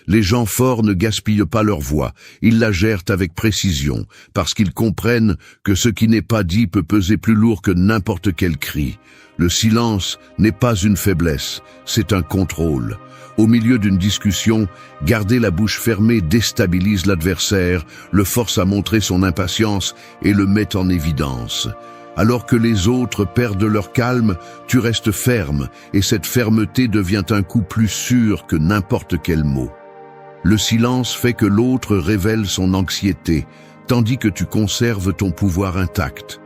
Les gens forts ne gaspillent pas leur voix, ils la gèrent avec précision, parce qu'ils comprennent que ce qui n'est pas dit peut peser plus lourd que n'importe quel cri. Le silence n'est pas une faiblesse, c'est un contrôle. Au milieu d'une discussion, garder la bouche fermée déstabilise l'adversaire, le force à montrer son impatience et le met en évidence. Alors que les autres perdent leur calme, tu restes ferme, et cette fermeté devient un coup plus sûr que n'importe quel mot. Le silence fait que l'autre révèle son anxiété, tandis que tu conserves ton pouvoir intact.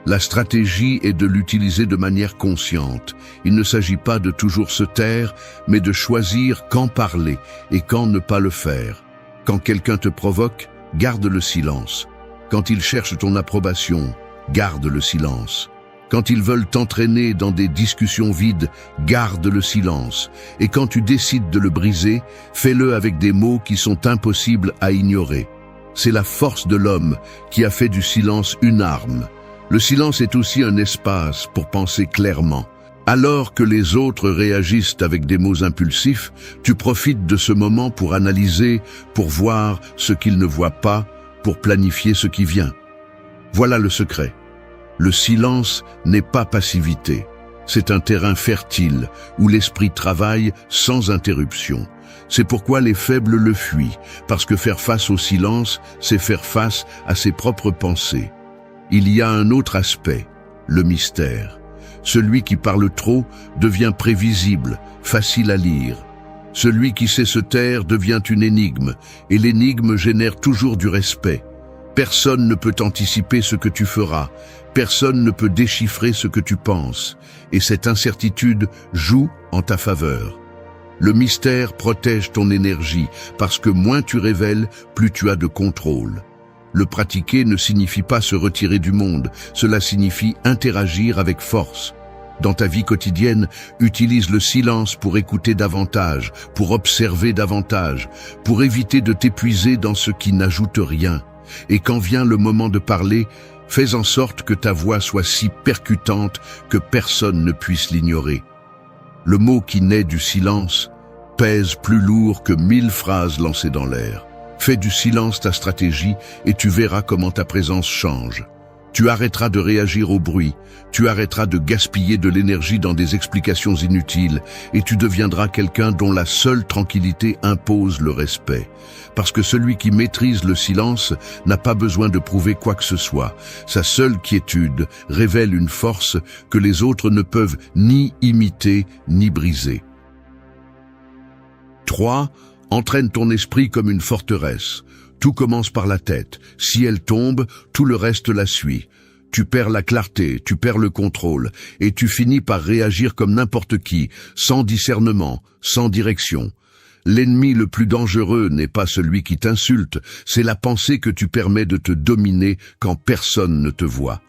La stratégie est de l'utiliser de manière consciente. Il ne s'agit pas de toujours se taire, mais de choisir quand parler et quand ne pas le faire. Quand quelqu'un te provoque, garde le silence. Quand il cherche ton approbation, garde le silence. Quand ils veulent t'entraîner dans des discussions vides, garde le silence. Et quand tu décides de le briser, fais-le avec des mots qui sont impossibles à ignorer. C'est la force de l'homme qui a fait du silence une arme. Le silence est aussi un espace pour penser clairement. Alors que les autres réagissent avec des mots impulsifs, tu profites de ce moment pour analyser, pour voir ce qu'ils ne voient pas, pour planifier ce qui vient. Voilà le secret. Le silence n'est pas passivité. C'est un terrain fertile où l'esprit travaille sans interruption. C'est pourquoi les faibles le fuient, parce que faire face au silence, c'est faire face à ses propres pensées. Il y a un autre aspect, le mystère. Celui qui parle trop devient prévisible, facile à lire. Celui qui sait se taire devient une énigme, et l'énigme génère toujours du respect. Personne ne peut anticiper ce que tu feras, personne ne peut déchiffrer ce que tu penses, et cette incertitude joue en ta faveur. Le mystère protège ton énergie, parce que moins tu révèles, plus tu as de contrôle. Le pratiquer ne signifie pas se retirer du monde, cela signifie interagir avec force. Dans ta vie quotidienne, utilise le silence pour écouter davantage, pour observer davantage, pour éviter de t'épuiser dans ce qui n'ajoute rien. Et quand vient le moment de parler, fais en sorte que ta voix soit si percutante que personne ne puisse l'ignorer. Le mot qui naît du silence pèse plus lourd que 1000 phrases lancées dans l'air. Fais du silence ta stratégie et tu verras comment ta présence change. Tu arrêteras de réagir au bruit, tu arrêteras de gaspiller de l'énergie dans des explications inutiles et tu deviendras quelqu'un dont la seule tranquillité impose le respect. Parce que celui qui maîtrise le silence n'a pas besoin de prouver quoi que ce soit. Sa seule quiétude révèle une force que les autres ne peuvent ni imiter ni briser. 3. Entraîne ton esprit comme une forteresse. Tout commence par la tête. Si elle tombe, tout le reste la suit. Tu perds la clarté, tu perds le contrôle, et tu finis par réagir comme n'importe qui, sans discernement, sans direction. L'ennemi le plus dangereux n'est pas celui qui t'insulte, c'est la pensée que tu permets de te dominer quand personne ne te voit.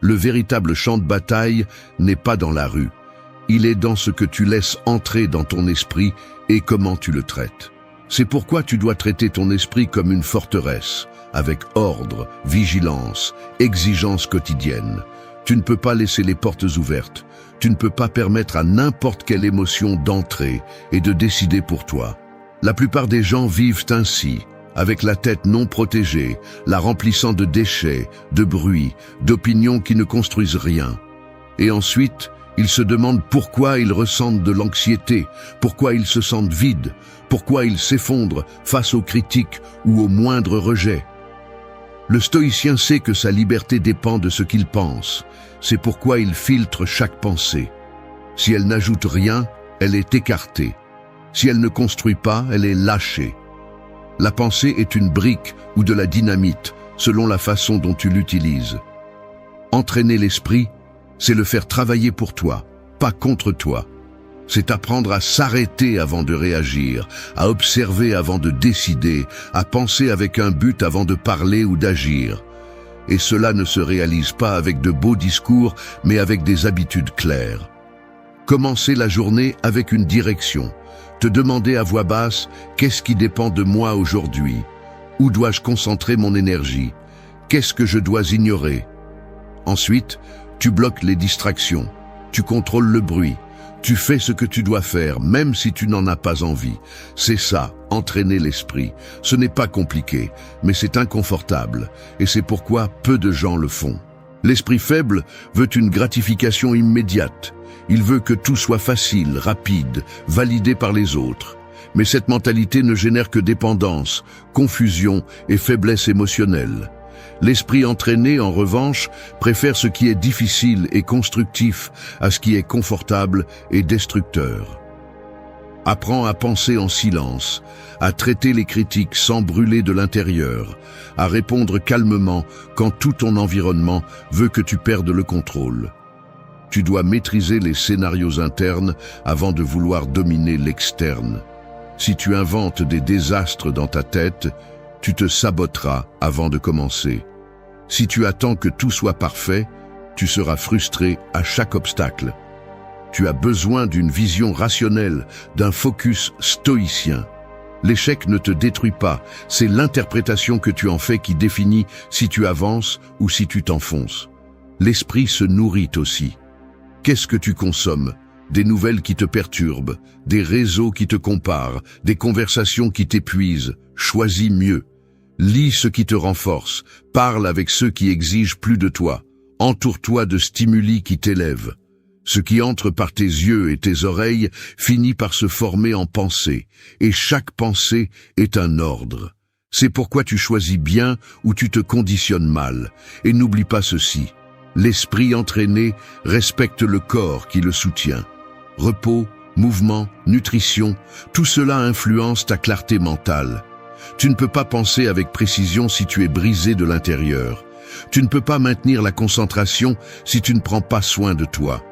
Le véritable champ de bataille n'est pas dans la rue. Il est dans ce que tu laisses entrer dans ton esprit et comment tu le traites. C'est pourquoi tu dois traiter ton esprit comme une forteresse, avec ordre, vigilance, exigence quotidienne. Tu ne peux pas laisser les portes ouvertes. Tu ne peux pas permettre à n'importe quelle émotion d'entrer et de décider pour toi. La plupart des gens vivent ainsi, avec la tête non protégée, la remplissant de déchets, de bruit, d'opinions qui ne construisent rien. Et ensuite, ils se demandent pourquoi ils ressentent de l'anxiété, pourquoi ils se sentent vides, pourquoi ils s'effondrent face aux critiques ou au moindre rejet. Le stoïcien sait que sa liberté dépend de ce qu'il pense. C'est pourquoi il filtre chaque pensée. Si elle n'ajoute rien, elle est écartée. Si elle ne construit pas, elle est lâchée. La pensée est une brique ou de la dynamite, selon la façon dont tu l'utilises. Entraîner l'esprit, c'est le faire travailler pour toi, pas contre toi. C'est apprendre à s'arrêter avant de réagir, à observer avant de décider, à penser avec un but avant de parler ou d'agir. Et cela ne se réalise pas avec de beaux discours, mais avec des habitudes claires. Commencer la journée avec une direction. Te demander à voix basse « Qu'est-ce qui dépend de moi aujourd'hui ? Où dois-je concentrer mon énergie ? Qu'est-ce que je dois ignorer ?» Ensuite, tu bloques les distractions. Tu contrôles le bruit. Tu fais ce que tu dois faire, même si tu n'en as pas envie. C'est ça, entraîner l'esprit. Ce n'est pas compliqué, mais c'est inconfortable. Et c'est pourquoi peu de gens le font. L'esprit faible veut une gratification immédiate. Il veut que tout soit facile, rapide, validé par les autres. Mais cette mentalité ne génère que dépendance, confusion et faiblesse émotionnelle. L'esprit entraîné, en revanche, préfère ce qui est difficile et constructif à ce qui est confortable et destructeur. Apprends à penser en silence, à traiter les critiques sans brûler de l'intérieur, à répondre calmement quand tout ton environnement veut que tu perdes le contrôle. Tu dois maîtriser les scénarios internes avant de vouloir dominer l'externe. Si tu inventes des désastres dans ta tête, tu te saboteras avant de commencer. Si tu attends que tout soit parfait, tu seras frustré à chaque obstacle. Tu as besoin d'une vision rationnelle, d'un focus stoïcien. L'échec ne te détruit pas, c'est l'interprétation que tu en fais qui définit si tu avances ou si tu t'enfonces. L'esprit se nourrit aussi. Qu'est-ce que tu consommes ? Des nouvelles qui te perturbent, des réseaux qui te comparent, des conversations qui t'épuisent. Choisis mieux. Lis ce qui te renforce, parle avec ceux qui exigent plus de toi, entoure-toi de stimuli qui t'élèvent. Ce qui entre par tes yeux et tes oreilles finit par se former en pensée, et chaque pensée est un ordre. C'est pourquoi tu choisis bien ou tu te conditionnes mal. Et n'oublie pas ceci, l'esprit entraîné respecte le corps qui le soutient. Repos, mouvement, nutrition, tout cela influence ta clarté mentale. Tu ne peux pas penser avec précision si tu es brisé de l'intérieur. Tu ne peux pas maintenir la concentration si tu ne prends pas soin de toi.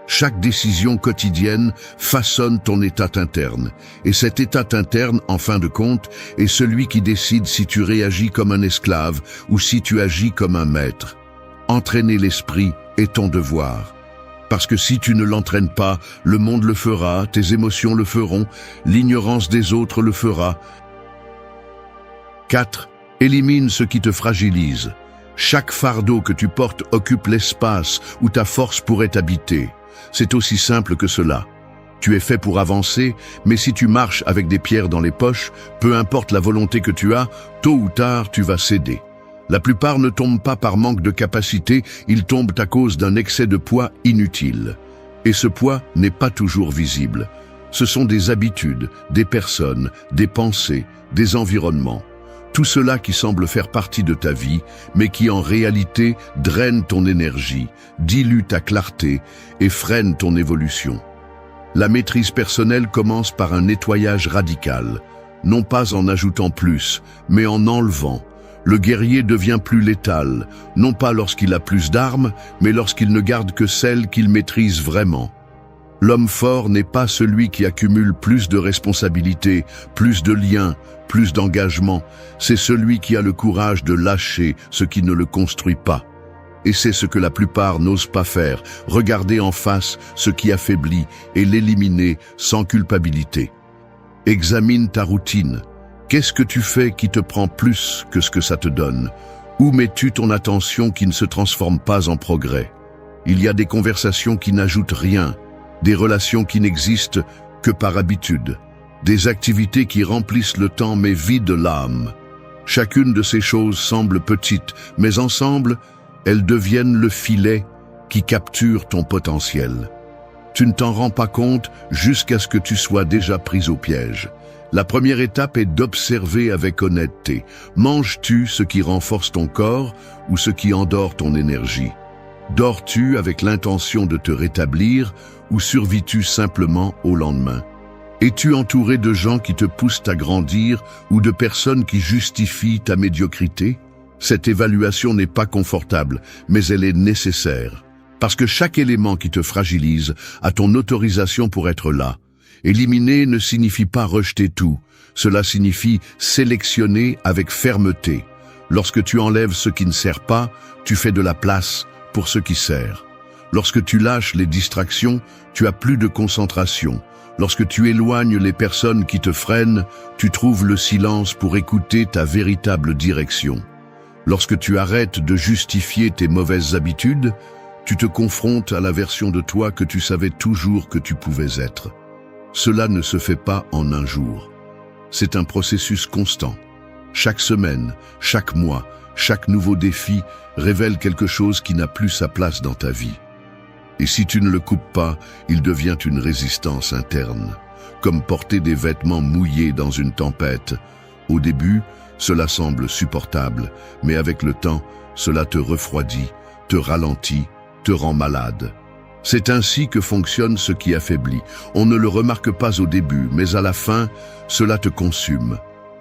Chaque décision quotidienne façonne ton état interne. Et cet état interne, en fin de compte, est celui qui décide si tu réagis comme un esclave ou si tu agis comme un maître. Entraîner l'esprit est ton devoir. Parce que si tu ne l'entraînes pas, le monde le fera, tes émotions le feront, l'ignorance des autres le fera. 4. Élimine ce qui te fragilise. Chaque fardeau que tu portes occupe l'espace où ta force pourrait habiter. C'est aussi simple que cela. Tu es fait pour avancer, mais si tu marches avec des pierres dans les poches, peu importe la volonté que tu as, tôt ou tard tu vas céder. La plupart ne tombent pas par manque de capacité, ils tombent à cause d'un excès de poids inutile. Et ce poids n'est pas toujours visible. Ce sont des habitudes, des personnes, des pensées, des environnements. Tout cela qui semble faire partie de ta vie, mais qui en réalité draine ton énergie, dilue ta clarté et freine ton évolution. La maîtrise personnelle commence par un nettoyage radical, non pas en ajoutant plus, mais en enlevant. Le guerrier devient plus létal, non pas lorsqu'il a plus d'armes, mais lorsqu'il ne garde que celles qu'il maîtrise vraiment. L'homme fort n'est pas celui qui accumule plus de responsabilités, plus de liens, plus d'engagement. C'est celui qui a le courage de lâcher ce qui ne le construit pas. Et c'est ce que la plupart n'osent pas faire, regarder en face ce qui affaiblit et l'éliminer sans culpabilité. Examine ta routine. Qu'est-ce que tu fais qui te prend plus que ce que ça te donne? Où mets-tu ton attention qui ne se transforme pas en progrès? Il y a des conversations qui n'ajoutent rien, des relations qui n'existent que par habitude, des activités qui remplissent le temps mais vident l'âme. Chacune de ces choses semble petite, mais ensemble, elles deviennent le filet qui capture ton potentiel. Tu ne t'en rends pas compte jusqu'à ce que tu sois déjà pris au piège. La première étape est d'observer avec honnêteté. Manges-tu ce qui renforce ton corps ou ce qui endort ton énergie? Dors-tu avec l'intention de te rétablir ou survis-tu simplement au lendemain? Es-tu entouré de gens qui te poussent à grandir ou de personnes qui justifient ta médiocrité? Cette évaluation n'est pas confortable, mais elle est nécessaire. Parce que chaque élément qui te fragilise a ton autorisation pour être là. Éliminer ne signifie pas rejeter tout. Cela signifie sélectionner avec fermeté. Lorsque tu enlèves ce qui ne sert pas, tu fais de la place pour ce qui sert. Lorsque tu lâches les distractions, tu as plus de concentration. Lorsque tu éloignes les personnes qui te freinent, tu trouves le silence pour écouter ta véritable direction. Lorsque tu arrêtes de justifier tes mauvaises habitudes, tu te confrontes à la version de toi que tu savais toujours que tu pouvais être. Cela ne se fait pas en un jour. C'est un processus constant. Chaque semaine, chaque mois, chaque nouveau défi révèle quelque chose qui n'a plus sa place dans ta vie. Et si tu ne le coupes pas, il devient une résistance interne, comme porter des vêtements mouillés dans une tempête. Au début, cela semble supportable, mais avec le temps, cela te refroidit, te ralentit, te rend malade. C'est ainsi que fonctionne ce qui affaiblit. On ne le remarque pas au début, mais à la fin, cela te consume.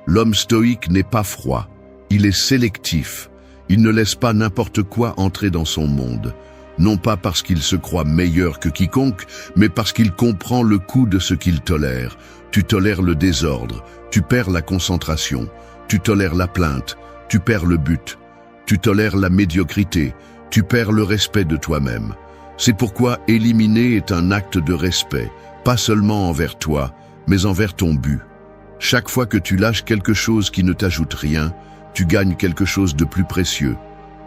L'homme stoïque n'est pas froid, il est sélectif. Il ne laisse pas n'importe quoi entrer dans son monde. Non pas parce qu'il se croit meilleur que quiconque, mais parce qu'il comprend le coût de ce qu'il tolère. Tu tolères le désordre, tu perds la concentration, tu tolères la plainte, tu perds le but, tu tolères la médiocrité, tu perds le respect de toi-même. C'est pourquoi éliminer est un acte de respect, pas seulement envers toi, mais envers ton but. Chaque fois que tu lâches quelque chose qui ne t'ajoute rien, tu gagnes quelque chose de plus précieux,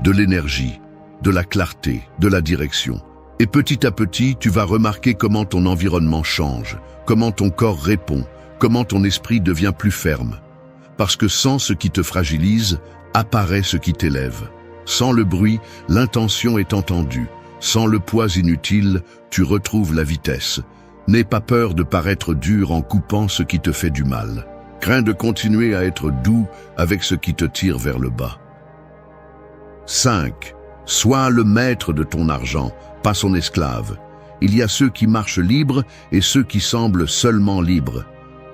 de l'énergie, de la clarté, de la direction. Et petit à petit, tu vas remarquer comment ton environnement change, comment ton corps répond, comment ton esprit devient plus ferme. Parce que sans ce qui te fragilise, apparaît ce qui t'élève. Sans le bruit, l'intention est entendue. Sans le poids inutile, tu retrouves la vitesse. N'aie pas peur de paraître dur en coupant ce qui te fait du mal. Crains de continuer à être doux avec ce qui te tire vers le bas. 5. Sois le maître de ton argent, pas son esclave. Il y a ceux qui marchent libres et ceux qui semblent seulement libres.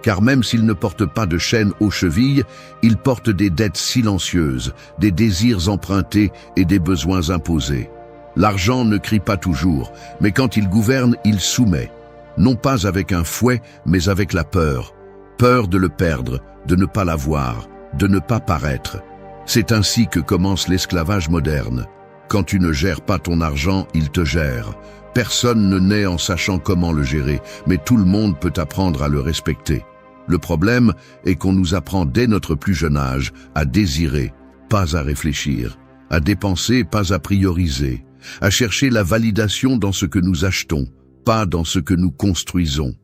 Car même s'ils ne portent pas de chaînes aux chevilles, ils portent des dettes silencieuses, des désirs empruntés et des besoins imposés. L'argent ne crie pas toujours, mais quand il gouverne, il soumet. Non pas avec un fouet, mais avec la peur. Peur de le perdre, de ne pas l'avoir, de ne pas paraître. C'est ainsi que commence l'esclavage moderne. Quand tu ne gères pas ton argent, il te gère. Personne ne naît en sachant comment le gérer, mais tout le monde peut apprendre à le respecter. Le problème est qu'on nous apprend dès notre plus jeune âge à désirer, pas à réfléchir, à dépenser, pas à prioriser, à chercher la validation dans ce que nous achetons, pas dans ce que nous construisons.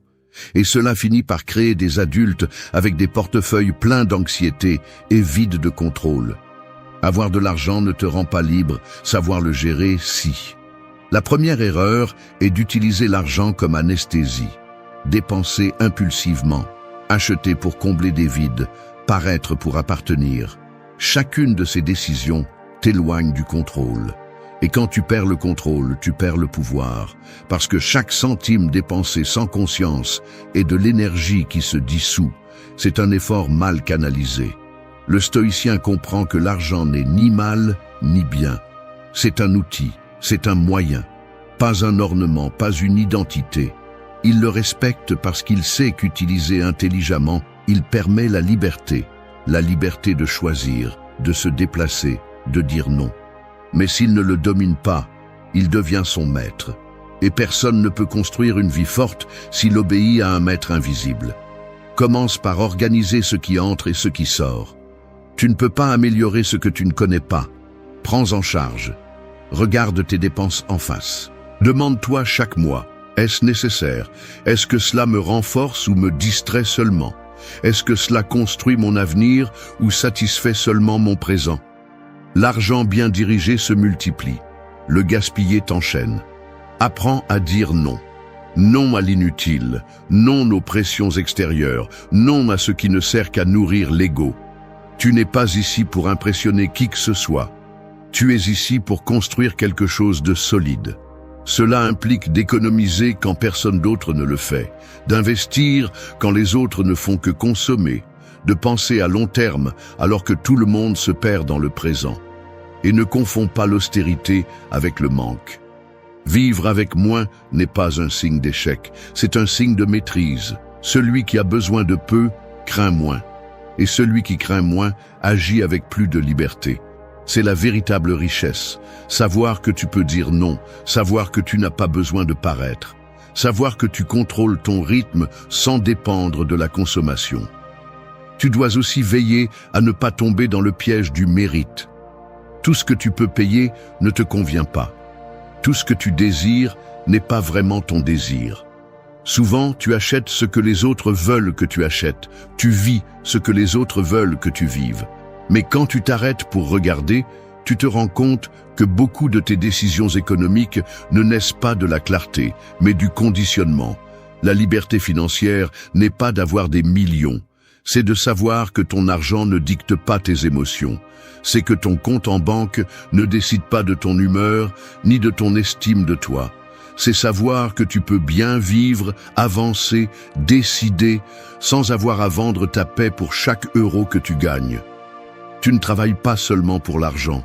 Et cela finit par créer des adultes avec des portefeuilles pleins d'anxiété et vides de contrôle. Avoir de l'argent ne te rend pas libre, savoir le gérer, si. La première erreur est d'utiliser l'argent comme anesthésie. Dépenser impulsivement, acheter pour combler des vides, paraître pour appartenir. Chacune de ces décisions t'éloigne du contrôle. Et quand tu perds le contrôle, tu perds le pouvoir, parce que chaque centime dépensé sans conscience est de l'énergie qui se dissout. C'est un effort mal canalisé. Le stoïcien comprend que l'argent n'est ni mal ni bien. C'est un outil, c'est un moyen, pas un ornement, pas une identité. Il le respecte parce qu'il sait qu'utilisé intelligemment, il permet la liberté de choisir, de se déplacer, de dire non. Mais s'il ne le domine pas, il devient son maître. Et personne ne peut construire une vie forte s'il obéit à un maître invisible. Commence par organiser ce qui entre et ce qui sort. Tu ne peux pas améliorer ce que tu ne connais pas. Prends en charge. Regarde tes dépenses en face. Demande-toi chaque mois, est-ce nécessaire? Est-ce que cela me renforce ou me distrait seulement? Est-ce que cela construit mon avenir ou satisfait seulement mon présent? L'argent bien dirigé se multiplie. Le gaspiller t'enchaîne. Apprends à dire non. Non à l'inutile, non aux pressions extérieures, non à ce qui ne sert qu'à nourrir l'ego. Tu n'es pas ici pour impressionner qui que ce soit. Tu es ici pour construire quelque chose de solide. Cela implique d'économiser quand personne d'autre ne le fait, d'investir quand les autres ne font que consommer, de penser à long terme alors que tout le monde se perd dans le présent. Et ne confonds pas l'austérité avec le manque. Vivre avec moins n'est pas un signe d'échec, c'est un signe de maîtrise. Celui qui a besoin de peu craint moins. Et celui qui craint moins agit avec plus de liberté. C'est la véritable richesse. Savoir que tu peux dire non, savoir que tu n'as pas besoin de paraître, savoir que tu contrôles ton rythme sans dépendre de la consommation. Tu dois aussi veiller à ne pas tomber dans le piège du mérite. Tout ce que tu peux payer ne te convient pas. Tout ce que tu désires n'est pas vraiment ton désir. Souvent, tu achètes ce que les autres veulent que tu achètes. Tu vis ce que les autres veulent que tu vives. Mais quand tu t'arrêtes pour regarder, tu te rends compte que beaucoup de tes décisions économiques ne naissent pas de la clarté, mais du conditionnement. La liberté financière n'est pas d'avoir des millions. C'est de savoir que ton argent ne dicte pas tes émotions. C'est que ton compte en banque ne décide pas de ton humeur, ni de ton estime de toi. C'est savoir que tu peux bien vivre, avancer, décider, sans avoir à vendre ta paix pour chaque euro que tu gagnes. Tu ne travailles pas seulement pour l'argent.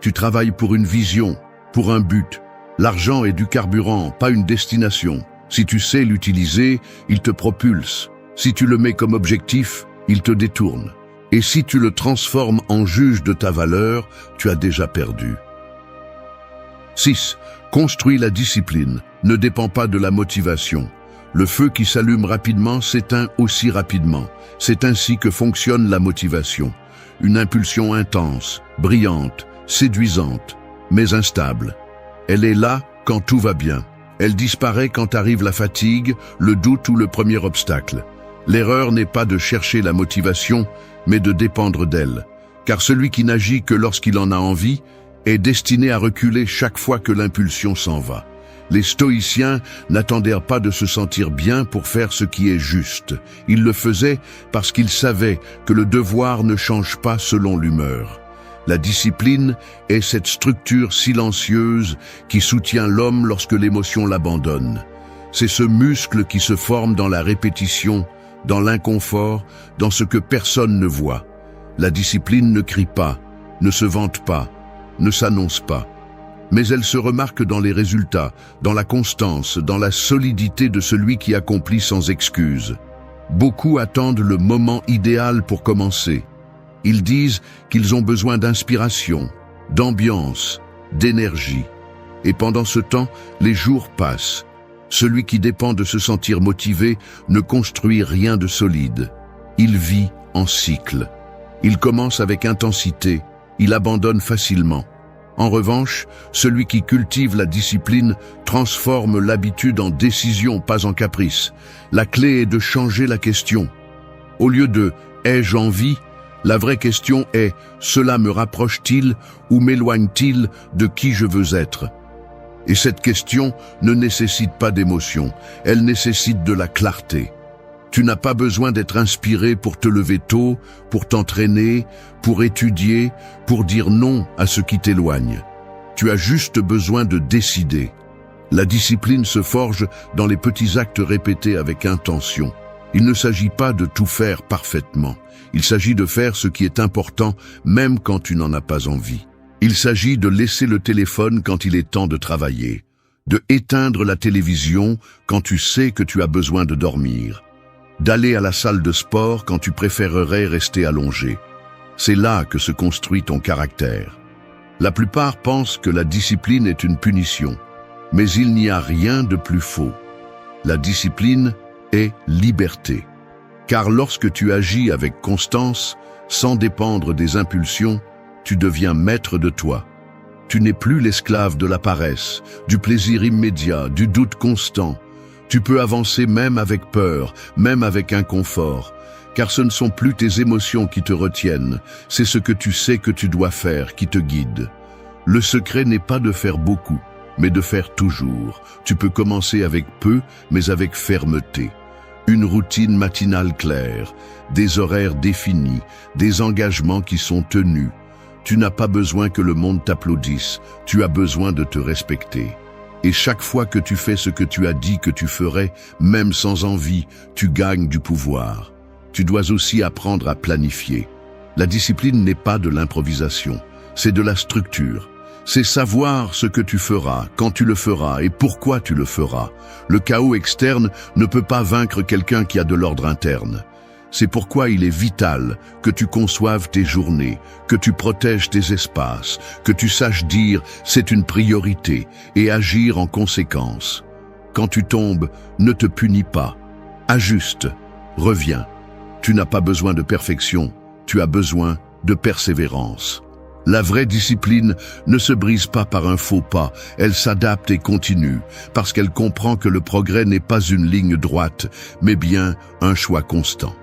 Tu travailles pour une vision, pour un but. L'argent est du carburant, pas une destination. Si tu sais l'utiliser, il te propulse. Si tu le mets comme objectif, il te détourne. Et si tu le transformes en juge de ta valeur, tu as déjà perdu. 6. Construis la discipline, ne dépend pas de la motivation. Le feu qui s'allume rapidement s'éteint aussi rapidement. C'est ainsi que fonctionne la motivation. Une impulsion intense, brillante, séduisante, mais instable. Elle est là quand tout va bien. Elle disparaît quand arrive la fatigue, le doute ou le premier obstacle. L'erreur n'est pas de chercher la motivation, mais de dépendre d'elle. Car celui qui n'agit que lorsqu'il en a envie est destiné à reculer chaque fois que l'impulsion s'en va. Les stoïciens n'attendèrent pas de se sentir bien pour faire ce qui est juste. Ils le faisaient parce qu'ils savaient que le devoir ne change pas selon l'humeur. La discipline est cette structure silencieuse qui soutient l'homme lorsque l'émotion l'abandonne. C'est ce muscle qui se forme dans la répétition, dans l'inconfort, dans ce que personne ne voit. La discipline ne crie pas, ne se vante pas, ne s'annonce pas. Mais elle se remarque dans les résultats, dans la constance, dans la solidité de celui qui accomplit sans excuse. Beaucoup attendent le moment idéal pour commencer. Ils disent qu'ils ont besoin d'inspiration, d'ambiance, d'énergie. Et pendant ce temps, les jours passent. Celui qui dépend de se sentir motivé ne construit rien de solide. Il vit en cycle. Il commence avec intensité, il abandonne facilement. En revanche, celui qui cultive la discipline transforme l'habitude en décision, pas en caprice. La clé est de changer la question. Au lieu de « ai-je envie ?», La vraie question est, cela me rapproche-t-il ou m'éloigne-t-il de qui je veux être? Et cette question ne nécessite pas d'émotion, elle nécessite de la clarté. Tu n'as pas besoin d'être inspiré pour te lever tôt, pour t'entraîner, pour étudier, pour dire non à ce qui t'éloigne. Tu as juste besoin de décider. La discipline se forge dans les petits actes répétés avec intention. Il ne s'agit pas de tout faire parfaitement. Il s'agit de faire ce qui est important, même quand tu n'en as pas envie. Il s'agit de laisser le téléphone quand il est temps de travailler, de éteindre la télévision quand tu sais que tu as besoin de dormir, d'aller à la salle de sport quand tu préférerais rester allongé. C'est là que se construit ton caractère. La plupart pensent que la discipline est une punition, mais il n'y a rien de plus faux. La discipline est liberté. Car lorsque tu agis avec constance, sans dépendre des impulsions, tu deviens maître de toi. Tu n'es plus l'esclave de la paresse, du plaisir immédiat, du doute constant. Tu peux avancer même avec peur, même avec inconfort, car ce ne sont plus tes émotions qui te retiennent, c'est ce que tu sais que tu dois faire qui te guide. Le secret n'est pas de faire beaucoup, mais de faire toujours. Tu peux commencer avec peu, mais avec fermeté. Une routine matinale claire, des horaires définis, des engagements qui sont tenus. Tu n'as pas besoin que le monde t'applaudisse, tu as besoin de te respecter. Et chaque fois que tu fais ce que tu as dit que tu ferais, même sans envie, tu gagnes du pouvoir. Tu dois aussi apprendre à planifier. La discipline n'est pas de l'improvisation, c'est de la structure. C'est savoir ce que tu feras, quand tu le feras et pourquoi tu le feras. Le chaos externe ne peut pas vaincre quelqu'un qui a de l'ordre interne. C'est pourquoi il est vital que tu conçoives tes journées, que tu protèges tes espaces, que tu saches dire « c'est une priorité » et agir en conséquence. Quand tu tombes, ne te punis pas. Ajuste, reviens. Tu n'as pas besoin de perfection, tu as besoin de persévérance. La vraie discipline ne se brise pas par un faux pas, elle s'adapte et continue, parce qu'elle comprend que le progrès n'est pas une ligne droite, mais bien un choix constant.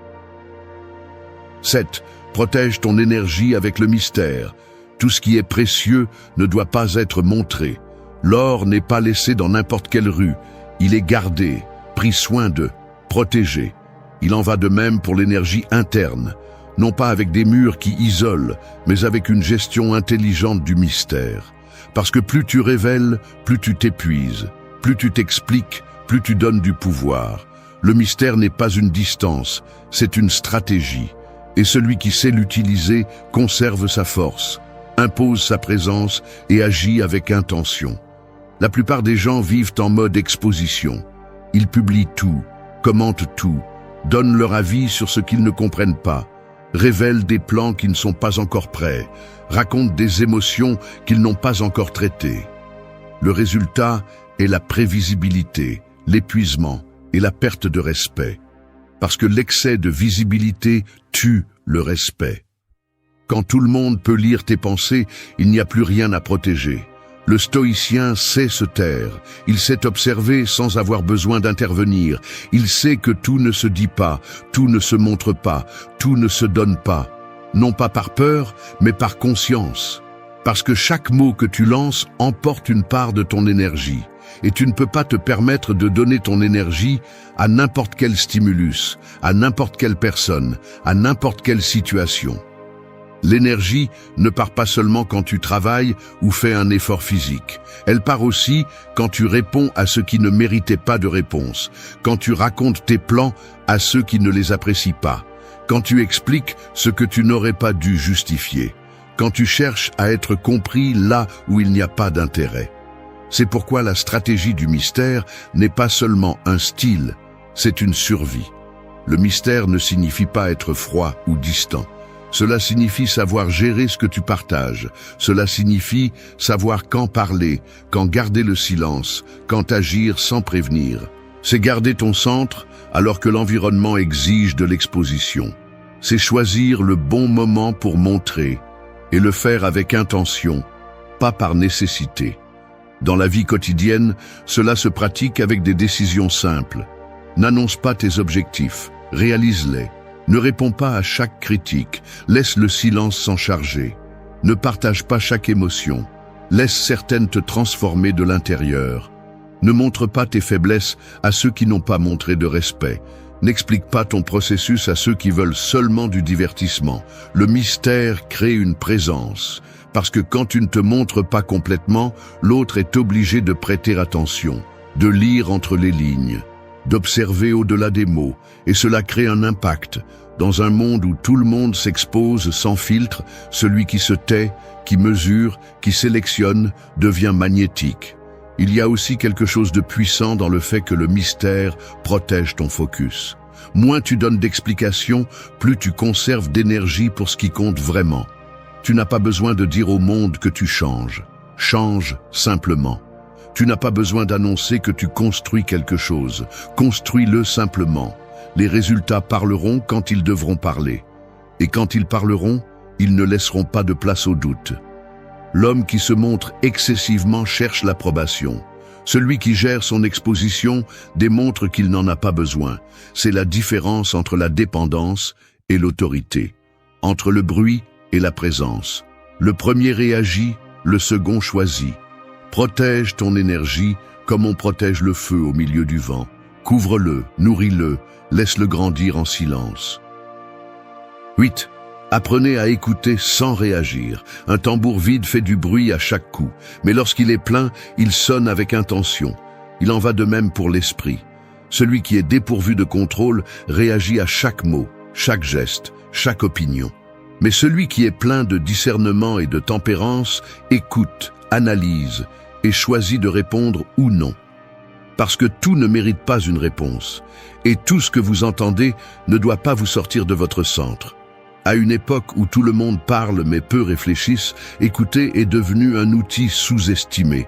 7. Protège ton énergie avec le mystère. Tout ce qui est précieux ne doit pas être montré. L'or n'est pas laissé dans n'importe quelle rue, il est gardé, pris soin de, protégé. Il en va de même pour l'énergie interne. Non pas avec des murs qui isolent, mais avec une gestion intelligente du mystère. Parce que plus tu révèles, plus tu t'épuises, plus tu t'expliques, plus tu donnes du pouvoir. Le mystère n'est pas une distance, c'est une stratégie. Et celui qui sait l'utiliser conserve sa force, impose sa présence et agit avec intention. La plupart des gens vivent en mode exposition. Ils publient tout, commentent tout, donnent leur avis sur ce qu'ils ne comprennent pas, révèlent des plans qui ne sont pas encore prêts, racontent des émotions qu'ils n'ont pas encore traitées. Le résultat est la prévisibilité, l'épuisement et la perte de respect. Parce que l'excès de visibilité tue le respect. Quand tout le monde peut lire tes pensées, il n'y a plus rien à protéger. Le stoïcien sait se taire, il sait observer sans avoir besoin d'intervenir, il sait que tout ne se dit pas, tout ne se montre pas, tout ne se donne pas, non pas par peur, mais par conscience. Parce que chaque mot que tu lances emporte une part de ton énergie, et tu ne peux pas te permettre de donner ton énergie à n'importe quel stimulus, à n'importe quelle personne, à n'importe quelle situation. L'énergie ne part pas seulement quand tu travailles ou fais un effort physique. Elle part aussi quand tu réponds à ceux qui ne méritaient pas de réponse, quand tu racontes tes plans à ceux qui ne les apprécient pas, quand tu expliques ce que tu n'aurais pas dû justifier, quand tu cherches à être compris là où il n'y a pas d'intérêt. C'est pourquoi la stratégie du mystère n'est pas seulement un style, c'est une survie. Le mystère ne signifie pas être froid ou distant. Cela signifie savoir gérer ce que tu partages. Cela signifie savoir quand parler, quand garder le silence, quand agir sans prévenir. C'est garder ton centre alors que l'environnement exige de l'exposition. C'est choisir le bon moment pour montrer et le faire avec intention, pas par nécessité. Dans la vie quotidienne, cela se pratique avec des décisions simples. N'annonce pas tes objectifs, réalise-les. Ne réponds pas à chaque critique, laisse le silence s'en charger. Ne partage pas chaque émotion, laisse certaines te transformer de l'intérieur. Ne montre pas tes faiblesses à ceux qui n'ont pas montré de respect. N'explique pas ton processus à ceux qui veulent seulement du divertissement. Le mystère crée une présence, parce que quand tu ne te montres pas complètement, l'autre est obligé de prêter attention, de lire entre les lignes, d'observer au-delà des mots, et cela crée un impact. Dans un monde où tout le monde s'expose sans filtre, celui qui se tait, qui mesure, qui sélectionne, devient magnétique. Il y a aussi quelque chose de puissant dans le fait que le mystère protège ton focus. Moins tu donnes d'explications, plus tu conserves d'énergie pour ce qui compte vraiment. Tu n'as pas besoin de dire au monde que tu changes. Change simplement. Tu n'as pas besoin d'annoncer que tu construis quelque chose. Construis-le simplement. Les résultats parleront quand ils devront parler. Et quand ils parleront, ils ne laisseront pas de place au doute. L'homme qui se montre excessivement cherche l'approbation. Celui qui gère son exposition démontre qu'il n'en a pas besoin. C'est la différence entre la dépendance et l'autorité, entre le bruit et la présence. Le premier réagit, le second choisit. Protège ton énergie comme on protège le feu au milieu du vent. Couvre-le, nourris-le, laisse-le grandir en silence. 8. Apprenez à écouter sans réagir. Un tambour vide fait du bruit à chaque coup, mais lorsqu'il est plein, il sonne avec intention. Il en va de même pour l'esprit. Celui qui est dépourvu de contrôle réagit à chaque mot, chaque geste, chaque opinion. Mais celui qui est plein de discernement et de tempérance écoute, analyse et choisit de répondre ou non. Parce que tout ne mérite pas une réponse, et tout ce que vous entendez ne doit pas vous sortir de votre centre. À une époque où tout le monde parle mais peu réfléchissent, écouter est devenu un outil sous-estimé.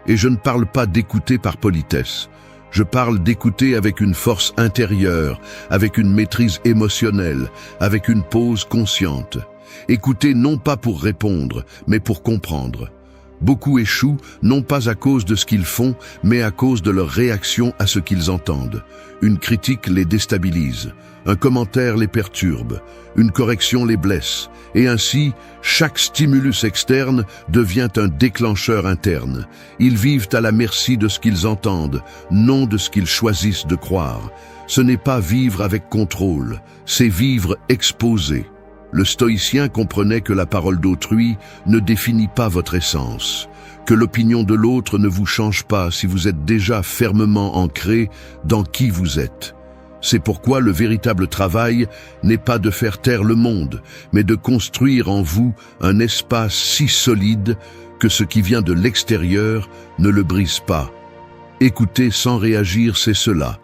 Et je ne parle pas d'écouter par politesse. Je parle d'écouter avec une force intérieure, avec une maîtrise émotionnelle, avec une pause consciente. Écouter non pas pour répondre, mais pour comprendre. Beaucoup échouent, non pas à cause de ce qu'ils font, mais à cause de leur réaction à ce qu'ils entendent. Une critique les déstabilise, un commentaire les perturbe, une correction les blesse, et ainsi, chaque stimulus externe devient un déclencheur interne. Ils vivent à la merci de ce qu'ils entendent, non de ce qu'ils choisissent de croire. Ce n'est pas vivre avec contrôle, c'est vivre exposé. Le stoïcien comprenait que la parole d'autrui ne définit pas votre essence, que l'opinion de l'autre ne vous change pas si vous êtes déjà fermement ancré dans qui vous êtes. C'est pourquoi le véritable travail n'est pas de faire taire le monde, mais de construire en vous un espace si solide que ce qui vient de l'extérieur ne le brise pas. Écouter sans réagir, c'est cela,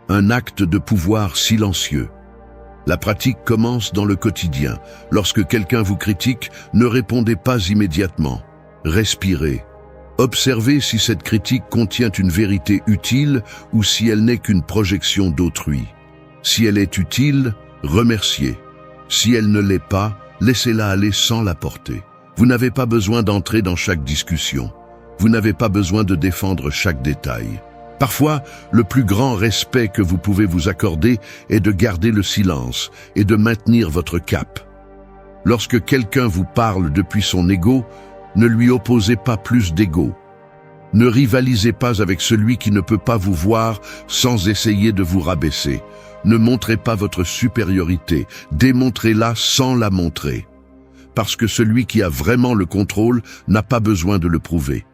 un acte de pouvoir silencieux. La pratique commence dans le quotidien. Lorsque quelqu'un vous critique, ne répondez pas immédiatement. Respirez. Observez si cette critique contient une vérité utile ou si elle n'est qu'une projection d'autrui. Si elle est utile, remerciez. Si elle ne l'est pas, laissez-la aller sans la porter. Vous n'avez pas besoin d'entrer dans chaque discussion. Vous n'avez pas besoin de défendre chaque détail. Parfois, le plus grand respect que vous pouvez vous accorder est de garder le silence et de maintenir votre cap. Lorsque quelqu'un vous parle depuis son ego, ne lui opposez pas plus d'ego. Ne rivalisez pas avec celui qui ne peut pas vous voir sans essayer de vous rabaisser. Ne montrez pas votre supériorité, démontrez-la sans la montrer. Parce que celui qui a vraiment le contrôle n'a pas besoin de le prouver.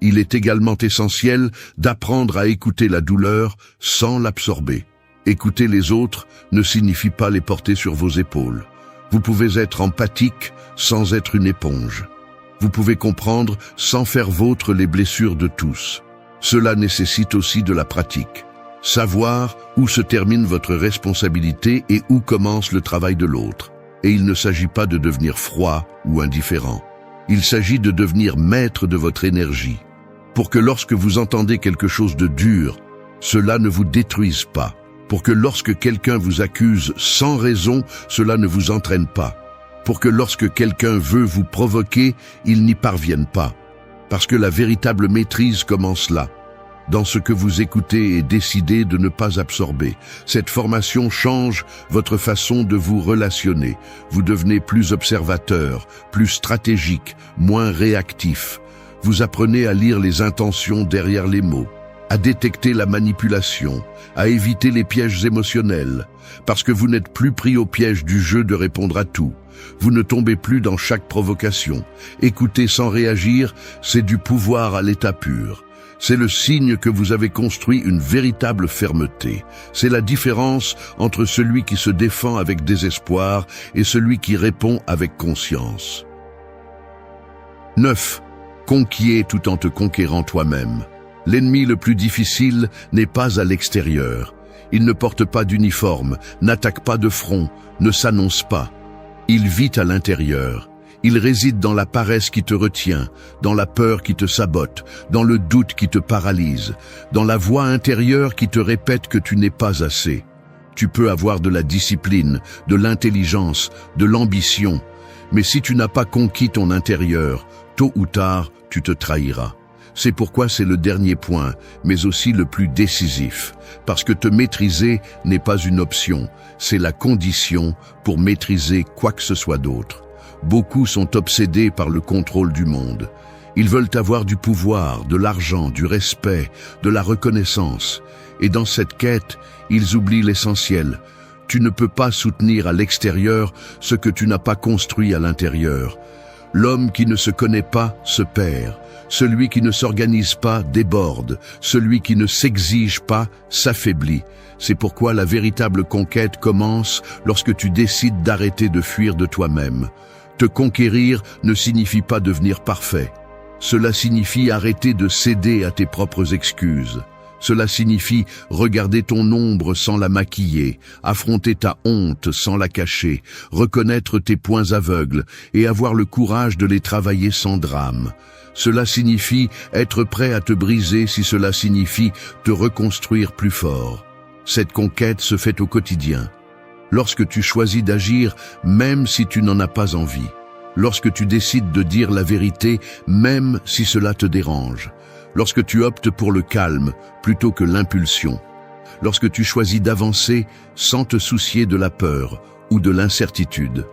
Il est également essentiel d'apprendre à écouter la douleur sans l'absorber. Écouter les autres ne signifie pas les porter sur vos épaules. Vous pouvez être empathique sans être une éponge. Vous pouvez comprendre sans faire vôtre les blessures de tous. Cela nécessite aussi de la pratique. Savoir où se termine votre responsabilité et où commence le travail de l'autre. Et il ne s'agit pas de devenir froid ou indifférent. Il s'agit de devenir maître de votre énergie, pour que lorsque vous entendez quelque chose de dur, cela ne vous détruise pas, pour que lorsque quelqu'un vous accuse sans raison, cela ne vous entraîne pas, pour que lorsque quelqu'un veut vous provoquer, il n'y parvienne pas, parce que la véritable maîtrise commence là. dans ce que vous écoutez et décidez de ne pas absorber. Cette formation change votre façon de vous relationner. Vous devenez plus observateur, plus stratégique, moins réactif. Vous apprenez à lire les intentions derrière les mots, à détecter la manipulation, à éviter les pièges émotionnels, parce que vous n'êtes plus pris au piège du jeu de répondre à tout. Vous ne tombez plus dans chaque provocation. Écouter sans réagir, c'est du pouvoir à l'état pur. C'est le signe que vous avez construit une véritable fermeté. C'est la différence entre celui qui se défend avec désespoir et celui qui répond avec conscience. 9. Conquiers tout en te conquérant toi-même. L'ennemi le plus difficile n'est pas à l'extérieur. Il ne porte pas d'uniforme, n'attaque pas de front, ne s'annonce pas. Il vit à l'intérieur. Il réside dans la paresse qui te retient, dans la peur qui te sabote, dans le doute qui te paralyse, dans la voix intérieure qui te répète que tu n'es pas assez. Tu peux avoir de la discipline, de l'intelligence, de l'ambition, mais si tu n'as pas conquis ton intérieur, tôt ou tard, tu te trahiras. C'est pourquoi c'est le dernier point, mais aussi le plus décisif. Parce que te maîtriser n'est pas une option, c'est la condition pour maîtriser quoi que ce soit d'autre. Beaucoup sont obsédés par le contrôle du monde. Ils veulent avoir du pouvoir, de l'argent, du respect, de la reconnaissance. Et dans cette quête, ils oublient l'essentiel. Tu ne peux pas soutenir à l'extérieur ce que tu n'as pas construit à l'intérieur. L'homme qui ne se connaît pas se perd. Celui qui ne s'organise pas déborde. Celui qui ne s'exige pas s'affaiblit. C'est pourquoi la véritable conquête commence lorsque tu décides d'arrêter de fuir de toi-même. Te conquérir ne signifie pas devenir parfait. Cela signifie arrêter de céder à tes propres excuses. Cela signifie regarder ton ombre sans la maquiller, affronter ta honte sans la cacher, reconnaître tes points aveugles et avoir le courage de les travailler sans drame. Cela signifie être prêt à te briser si cela signifie te reconstruire plus fort. Cette conquête se fait au quotidien. Lorsque tu choisis d'agir, même si tu n'en as pas envie. Lorsque tu décides de dire la vérité, même si cela te dérange. Lorsque tu optes pour le calme plutôt que l'impulsion. Lorsque tu choisis d'avancer sans te soucier de la peur ou de l'incertitude.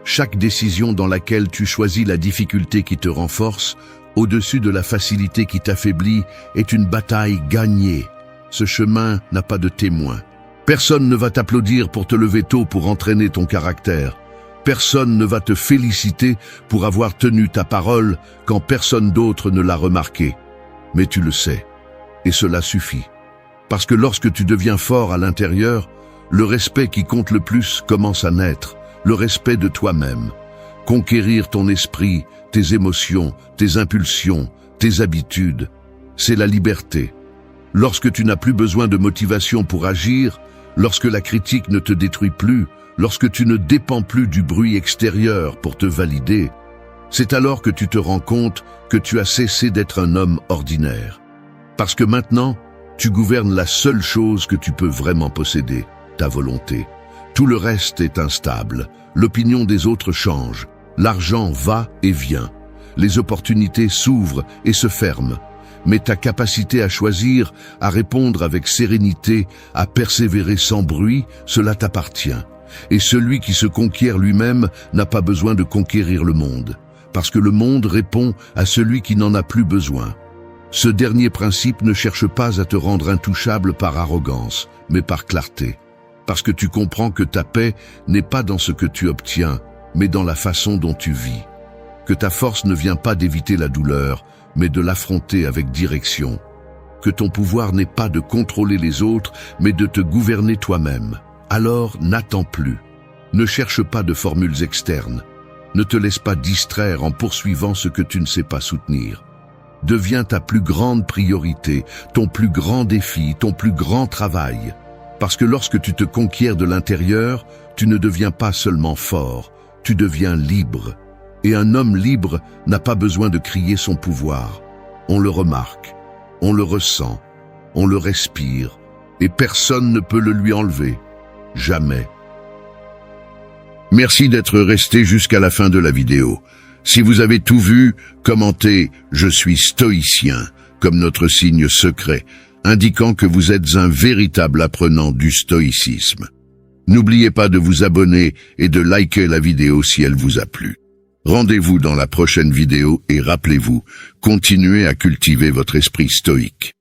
Chaque décision dans laquelle tu choisis la difficulté qui te renforce, au-dessus de la facilité qui t'affaiblit, est une bataille gagnée. Ce chemin n'a pas de témoin. Personne ne va t'applaudir pour te lever tôt pour entraîner ton caractère. Personne ne va te féliciter pour avoir tenu ta parole quand personne d'autre ne l'a remarqué. Mais tu le sais, et cela suffit. Parce que lorsque tu deviens fort à l'intérieur, le respect qui compte le plus commence à naître, le respect de toi-même. Conquérir ton esprit, tes émotions, tes impulsions, tes habitudes, c'est la liberté. Lorsque tu n'as plus besoin de motivation pour agir, lorsque la critique ne te détruit plus, lorsque tu ne dépends plus du bruit extérieur pour te valider, c'est alors que tu te rends compte que tu as cessé d'être un homme ordinaire. Parce que maintenant, tu gouvernes la seule chose que tu peux vraiment posséder, ta volonté. Tout le reste est instable, l'opinion des autres change, l'argent va et vient, les opportunités s'ouvrent et se ferment. Mais ta capacité à choisir, à répondre avec sérénité, à persévérer sans bruit, cela t'appartient. Et celui qui se conquiert lui-même n'a pas besoin de conquérir le monde, parce que le monde répond à celui qui n'en a plus besoin. Ce dernier principe ne cherche pas à te rendre intouchable par arrogance, mais par clarté. Parce que tu comprends que ta paix n'est pas dans ce que tu obtiens, mais dans la façon dont tu vis. Que ta force ne vient pas d'éviter la douleur, mais de l'affronter avec direction. Que ton pouvoir n'est pas de contrôler les autres, mais de te gouverner toi-même. Alors n'attends plus. Ne cherche pas de formules externes. Ne te laisse pas distraire en poursuivant ce que tu ne sais pas soutenir. Deviens ta plus grande priorité, ton plus grand défi, ton plus grand travail. Parce que lorsque tu te conquiers de l'intérieur, tu ne deviens pas seulement fort, tu deviens libre. Et un homme libre n'a pas besoin de crier son pouvoir. On le remarque, on le ressent, on le respire, et personne ne peut le lui enlever. Jamais. Merci d'être resté jusqu'à la fin de la vidéo. Si vous avez tout vu, commentez « Je suis stoïcien ». comme notre signe secret, indiquant que vous êtes un véritable apprenant du stoïcisme. N'oubliez pas de vous abonner et de liker la vidéo si elle vous a plu. Rendez-vous dans la prochaine vidéo et rappelez-vous, continuez à cultiver votre esprit stoïque.